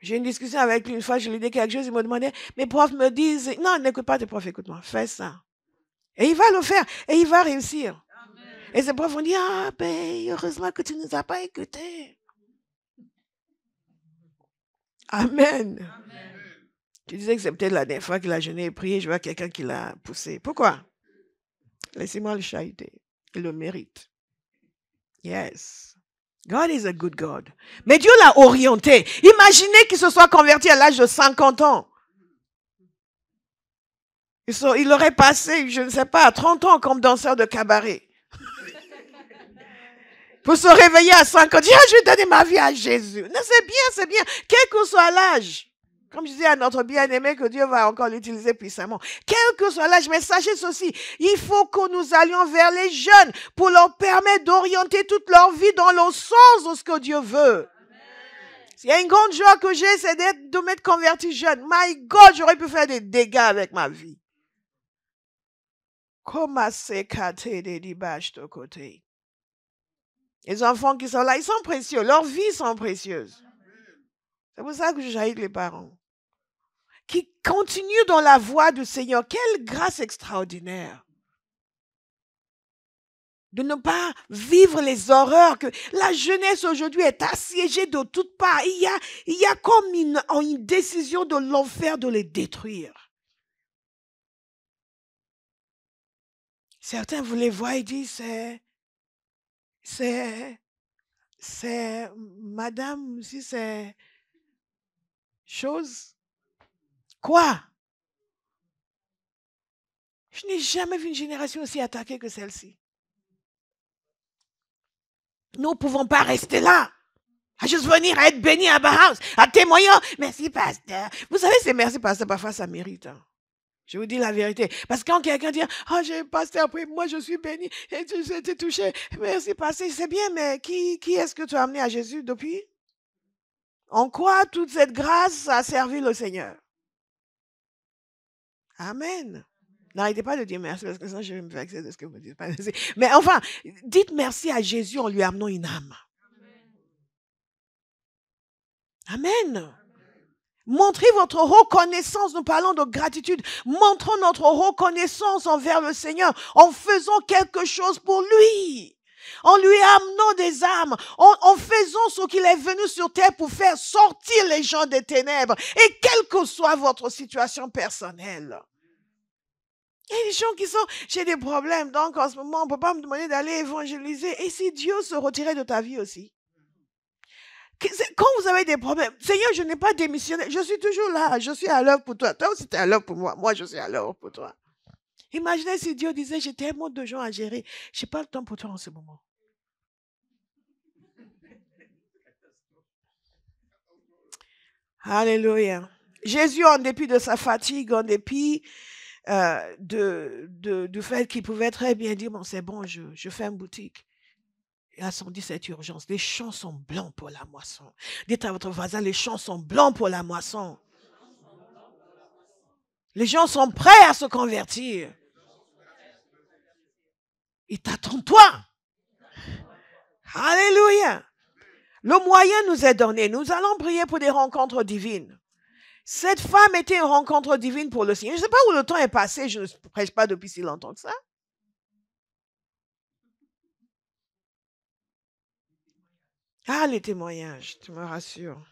J'ai eu une discussion avec lui une fois, je lui ai dit quelque chose, il me demandait, mes profs me disent, non, n'écoute pas tes profs, écoute-moi, fais ça. Et il va le faire, et il va réussir. Amen. Et ses profs vont dire, ah ben, heureusement que tu ne nous as pas écoutés. Amen. Amen. Tu disais que c'est peut-être la dernière fois qu'il a jeûné et prié, je vois quelqu'un qui l'a poussé. Pourquoi? Laissez-moi le chahuter. Il le mérite. Yes. God is a good God. Mais Dieu l'a orienté. Imaginez qu'il se soit converti à l'âge de 50 ans. Il aurait passé, je ne sais pas, 30 ans comme danseur de cabaret. Pour se réveiller à 50 ans, dire, je vais donner ma vie à Jésus. Non, c'est bien, quel que soit l'âge. Comme je disais à notre bien-aimé que Dieu va encore l'utiliser puissamment. Quel que soit l'âge, mais sachez ceci, il faut que nous allions vers les jeunes pour leur permettre d'orienter toute leur vie dans le sens de ce que Dieu veut. Il y a une grande joie que j'ai, c'est de m'être converti jeune. My God, j'aurais pu faire des dégâts avec ma vie. Les enfants qui sont là, ils sont précieux. Leurs vies sont précieuses. C'est pour ça que je jaillis les parents. Qui continuent dans la voie du Seigneur. Quelle grâce extraordinaire. De ne pas vivre les horreurs que la jeunesse aujourd'hui est assiégée de toutes parts. Il y a comme une décision de l'enfer de les détruire. Certains, vous les voyez, ils disent, c'est madame, si c'est chose. Quoi? Je n'ai jamais vu une génération aussi attaquée que celle-ci. Nous ne pouvons pas rester là. À juste venir à être béni à Bahamas, à témoigner. Merci, pasteur. Vous savez, c'est merci, pasteur. Parfois, ça mérite. Hein. Je vous dis la vérité. Parce que quand quelqu'un dit, oh, j'ai un pasteur, après, moi, je suis béni, et tu été touché. Merci, pasteur. C'est bien, mais qui est-ce que tu as amené à Jésus depuis? En quoi toute cette grâce a servi le Seigneur? Amen. N'arrêtez pas de dire merci, parce que ça, je vais me vexer de ce que vous dites. Mais enfin, dites merci à Jésus en lui amenant une âme. Amen. Montrez votre reconnaissance. Nous parlons de gratitude. Montrons notre reconnaissance envers le Seigneur en faisant quelque chose pour lui. En lui amenant des âmes. En faisant ce qu'il est venu sur terre pour faire sortir les gens des ténèbres. Et quelle que soit votre situation personnelle. Il y a des gens qui sont, j'ai des problèmes. Donc en ce moment, on ne peut pas me demander d'aller évangéliser. Et si Dieu se retirait de ta vie aussi? Quand vous avez des problèmes, Seigneur, je n'ai pas démissionné. Je suis toujours là. Je suis à l'œuvre pour toi. Toi aussi, tu es à l'œuvre pour moi. Moi, je suis à l'œuvre pour toi. Imaginez si Dieu disait, j'ai tellement de gens à gérer. Je n'ai pas le temps pour toi en ce moment. Alléluia. Jésus, en dépit de sa fatigue, en dépit du fait qu'il pouvait très bien dire, bon, c'est bon, je fais une boutique. Et à son dit cette urgence. Les champs sont blancs pour la moisson. Dites à votre voisin, les champs sont blancs pour la moisson. Les gens sont prêts à se convertir. Ils t'attendent toi. Alléluia. Le moyen nous est donné. Nous allons prier pour des rencontres divines. Cette femme était une rencontre divine pour le Seigneur. Je ne sais pas où le temps est passé. Je ne prêche pas depuis si longtemps que ça. Ah, les témoignages, tu me rassures.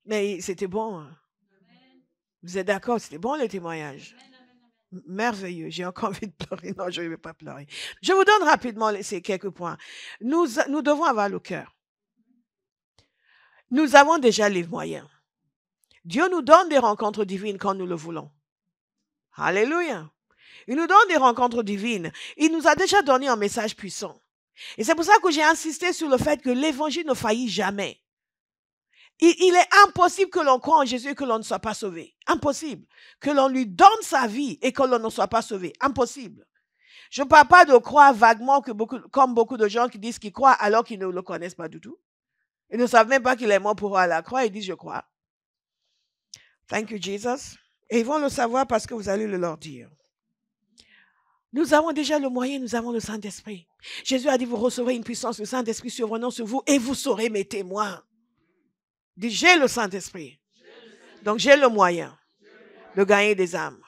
Mais c'était bon. Hein. Vous êtes d'accord? C'était bon les témoignages. Merveilleux. J'ai encore envie de pleurer. Non, je ne vais pas pleurer. Je vous donne rapidement ces quelques points. Nous devons avoir le cœur. Nous avons déjà les moyens. Dieu nous donne des rencontres divines quand nous le voulons. Alléluia. Il nous donne des rencontres divines. Il nous a déjà donné un message puissant. Et c'est pour ça que j'ai insisté sur le fait que l'évangile ne faillit jamais. Il est impossible que l'on croie en Jésus et que l'on ne soit pas sauvé. Impossible. Que l'on lui donne sa vie et que l'on ne soit pas sauvé. Impossible. Je ne parle pas de croire vaguement comme beaucoup de gens qui disent qu'ils croient alors qu'ils ne le connaissent pas du tout. Ils ne savent même pas qu'il est mort pour eux à la croix. Ils disent je crois. Thank you, Jesus. Et ils vont le savoir parce que vous allez le leur dire. Nous avons déjà le moyen, nous avons le Saint-Esprit. Jésus a dit, vous recevrez une puissance, le Saint-Esprit survenant sur vous et vous serez mes témoins. Dit, j'ai le Saint-Esprit. Donc j'ai le moyen de gagner des âmes.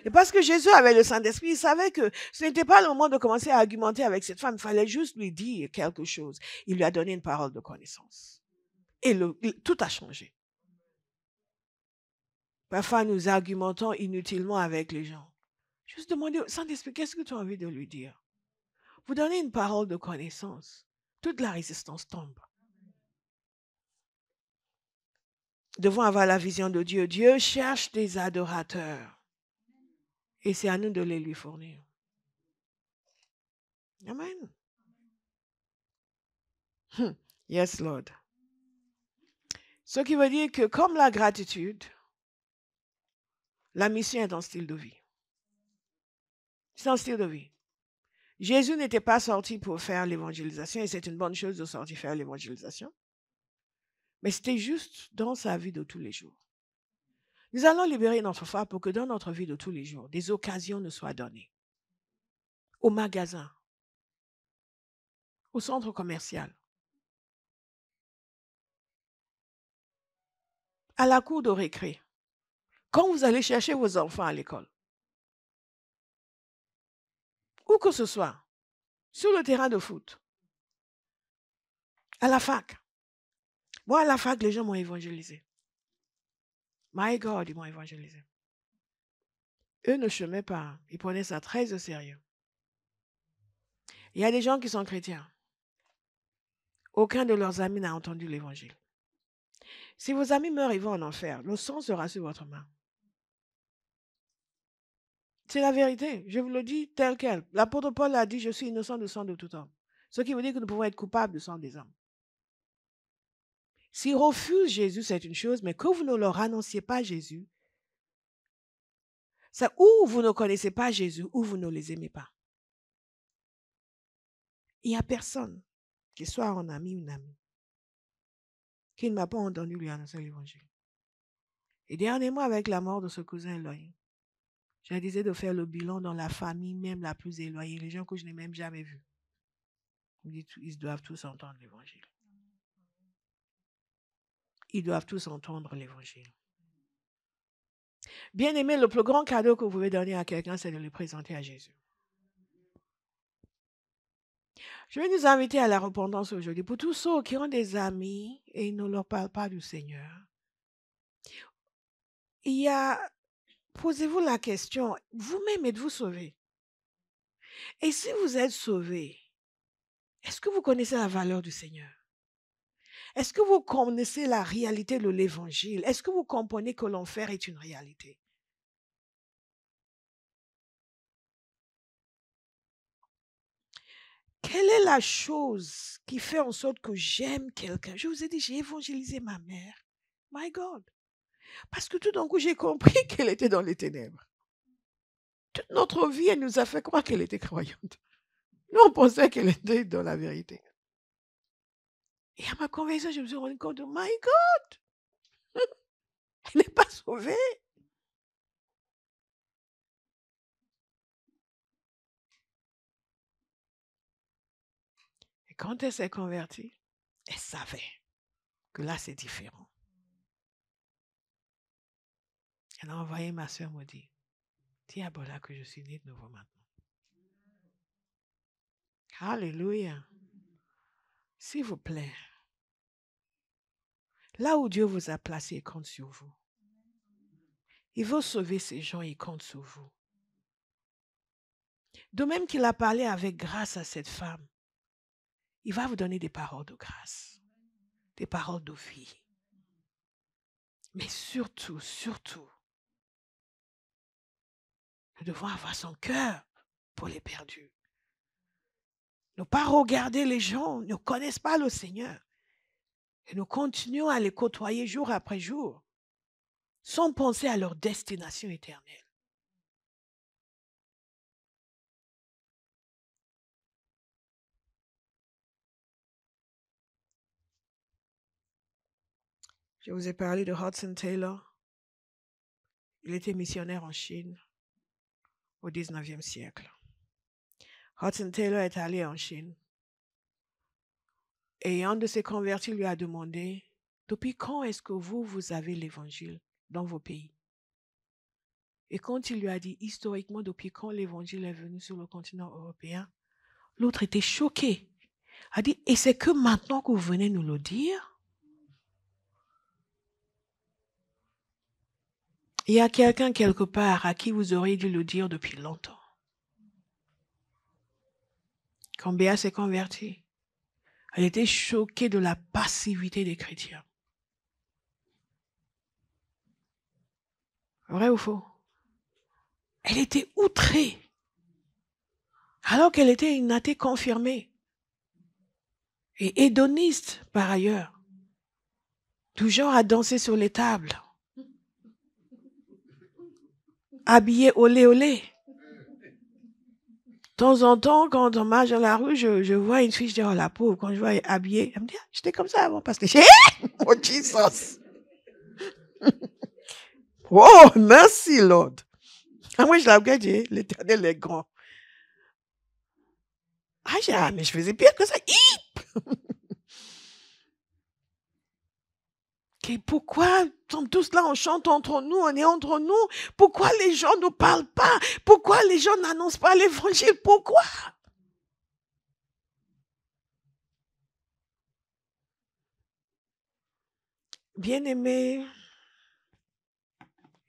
Et parce que Jésus avait le Saint-Esprit, il savait que ce n'était pas le moment de commencer à argumenter avec cette femme. Il fallait juste lui dire quelque chose. Il lui a donné une parole de connaissance. Et tout a changé. Parfois, nous argumentons inutilement avec les gens. Juste demander au Saint-Esprit, qu'est-ce que tu as envie de lui dire? Vous donnez une parole de connaissance. Toute la résistance tombe. Nous devons avoir la vision de Dieu. Dieu cherche des adorateurs. Et c'est à nous de les lui fournir. Amen. Yes, Lord. Ce qui veut dire que comme la gratitude, la mission est un style de vie. C'est un style de vie. Jésus n'était pas sorti pour faire l'évangélisation et c'est une bonne chose de sortir faire l'évangélisation. Mais c'était juste dans sa vie de tous les jours. Nous allons libérer notre foi pour que dans notre vie de tous les jours, des occasions nous soient données. Au magasin, au centre commercial, à la cour de récré, quand vous allez chercher vos enfants à l'école, où que ce soit, sur le terrain de foot, à la fac. Moi, à la fac, les gens m'ont évangélisé. My God, ils m'ont évangélisé. Eux ne chômaient pas. Ils prenaient ça très au sérieux. Il y a des gens qui sont chrétiens. Aucun de leurs amis n'a entendu l'évangile. Si vos amis meurent et vont en enfer, le sang sera sur votre main. C'est la vérité. Je vous le dis tel quel. L'apôtre Paul a dit, je suis innocent du sang de tout homme. Ce qui veut dire que nous pouvons être coupables du sang des hommes. S'ils refusent Jésus, c'est une chose, mais que vous ne leur annonciez pas Jésus, c'est ou vous ne connaissez pas Jésus ou vous ne les aimez pas. Il n'y a personne, qu'il soit un ami ou une amie, qui ne m'a pas entendu lui annoncer l'évangile. Et dernièrement, avec la mort de ce cousin éloigné, j'ai décidé de faire le bilan dans la famille même la plus éloignée, les gens que je n'ai même jamais vus. Ils doivent tous entendre l'évangile. Ils doivent tous entendre l'évangile. Bien aimé, le plus grand cadeau que vous pouvez donner à quelqu'un, c'est de le présenter à Jésus. Je vais nous inviter à la repentance aujourd'hui. Pour tous ceux qui ont des amis et ils ne leur parlent pas du Seigneur, posez-vous la question, vous-même êtes-vous sauvé? Et si vous êtes sauvé, est-ce que vous connaissez la valeur du Seigneur? Est-ce que vous connaissez la réalité de l'évangile? Est-ce que vous comprenez que l'enfer est une réalité? Quelle est la chose qui fait en sorte que j'aime quelqu'un? Je vous ai dit, j'ai évangélisé ma mère. My God. Parce que tout d'un coup, j'ai compris qu'elle était dans les ténèbres. Toute notre vie, elle nous a fait croire qu'elle était croyante. Nous, on pensait qu'elle était dans la vérité. Et à ma conversion, je me suis rendu compte de, my God, elle n'est pas sauvée. Et quand elle s'est convertie, elle savait que là, c'est différent. Elle a envoyé ma soeur me dire, dis à Bola que je suis née de nouveau maintenant. Alléluia. S'il vous plaît, là où Dieu vous a placé, il compte sur vous. Il veut sauver ces gens, il compte sur vous. De même qu'il a parlé avec grâce à cette femme, il va vous donner des paroles de grâce, des paroles de vie. Mais surtout, nous devons avoir son cœur pour les perdus. Ne pas regarder les gens, ne connaissent pas le Seigneur. Et nous continuons à les côtoyer jour après jour, sans penser à leur destination éternelle. Je vous ai parlé de Hudson Taylor. Il était missionnaire en Chine au 19e siècle. Hudson Taylor est allé en Chine. Et un de ses convertis lui a demandé, depuis quand est-ce que vous avez l'évangile dans vos pays? Et quand il lui a dit, historiquement, depuis quand l'évangile est venu sur le continent européen, l'autre était choqué. A dit, et c'est que maintenant que vous venez nous le dire? Il y a quelqu'un quelque part à qui vous auriez dû le dire depuis longtemps. Quand Béa s'est convertie, elle était choquée de la passivité des chrétiens. Vrai ou faux? Elle était outrée, alors qu'elle était une athée confirmée et hédoniste par ailleurs, du genre à danser sur les tables, habillée olé olé. De temps en temps, quand on marche dans la rue, je vois une fille, je dis, oh la pauvre, quand je vois elle habillée, elle me dit, ah, j'étais comme ça avant, parce que j'ai, oh Jesus. Oh, merci, Lord. Ah, moi, je la regarde, l'Éternel est grand. Ah, mais je faisais pire que ça. Et pourquoi sommes tous là, on chante entre nous, on est entre nous? Pourquoi les gens ne parlent pas? Pourquoi les gens n'annoncent pas l'évangile? Pourquoi? Bien-aimés,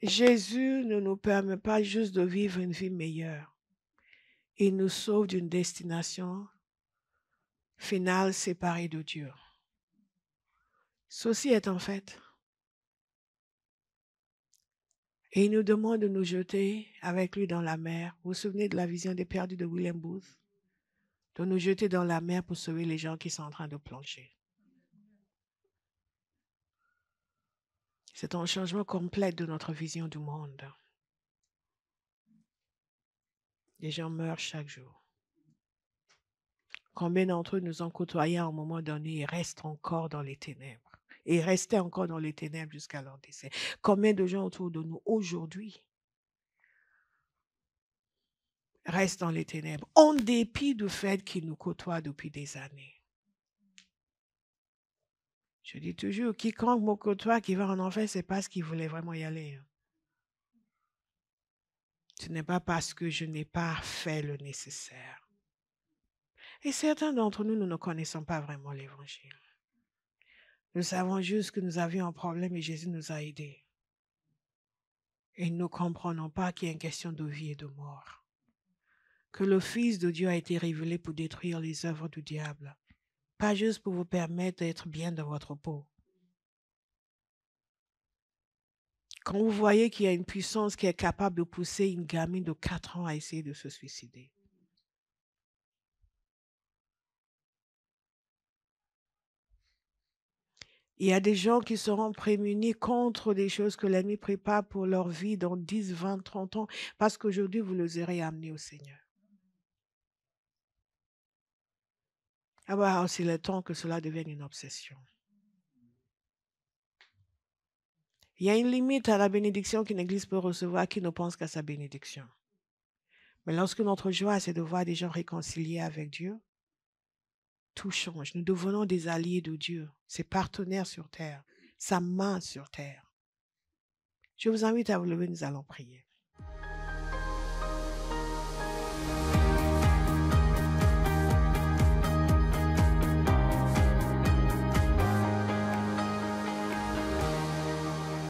Jésus ne nous permet pas juste de vivre une vie meilleure. Il nous sauve d'une destination finale séparée de Dieu. Ceci est en fait. Et il nous demande de nous jeter avec lui dans la mer. Vous vous souvenez de la vision des perdus de William Booth? De nous jeter dans la mer pour sauver les gens qui sont en train de plonger. C'est un changement complet de notre vision du monde. Les gens meurent chaque jour. Combien d'entre eux nous ont côtoyés à un moment donné et restent encore dans les ténèbres? Et restaient encore dans les ténèbres jusqu'à leur décès. Combien de gens autour de nous aujourd'hui restent dans les ténèbres, en dépit du fait qu'ils nous côtoient depuis des années? Je dis toujours, quiconque me côtoie qui va en enfer, c'est parce qu'il voulait vraiment y aller. Ce n'est pas parce que je n'ai pas fait le nécessaire. Et certains d'entre nous, nous ne connaissons pas vraiment l'évangile. Nous savons juste que nous avions un problème et Jésus nous a aidés. Et nous ne comprenons pas qu'il y a une question de vie et de mort. Que le Fils de Dieu a été révélé pour détruire les œuvres du diable pas juste pour vous permettre d'être bien dans votre peau. Quand vous voyez qu'il y a une puissance qui est capable de pousser une gamine de 4 ans à essayer de se suicider. Il y a des gens qui seront prémunis contre des choses que l'ennemi prépare pour leur vie dans 10, 20, 30 ans, parce qu'aujourd'hui, vous les aurez amenés au Seigneur. Alors, c'est le temps que cela devienne une obsession. Il y a une limite à la bénédiction qu'une église peut recevoir qui ne pense qu'à sa bénédiction. Mais lorsque notre joie, c'est de voir des gens réconciliés avec Dieu, tout change. Nous devenons des alliés de Dieu, ses partenaires sur terre, sa main sur terre. Je vous invite à vous lever, nous allons prier.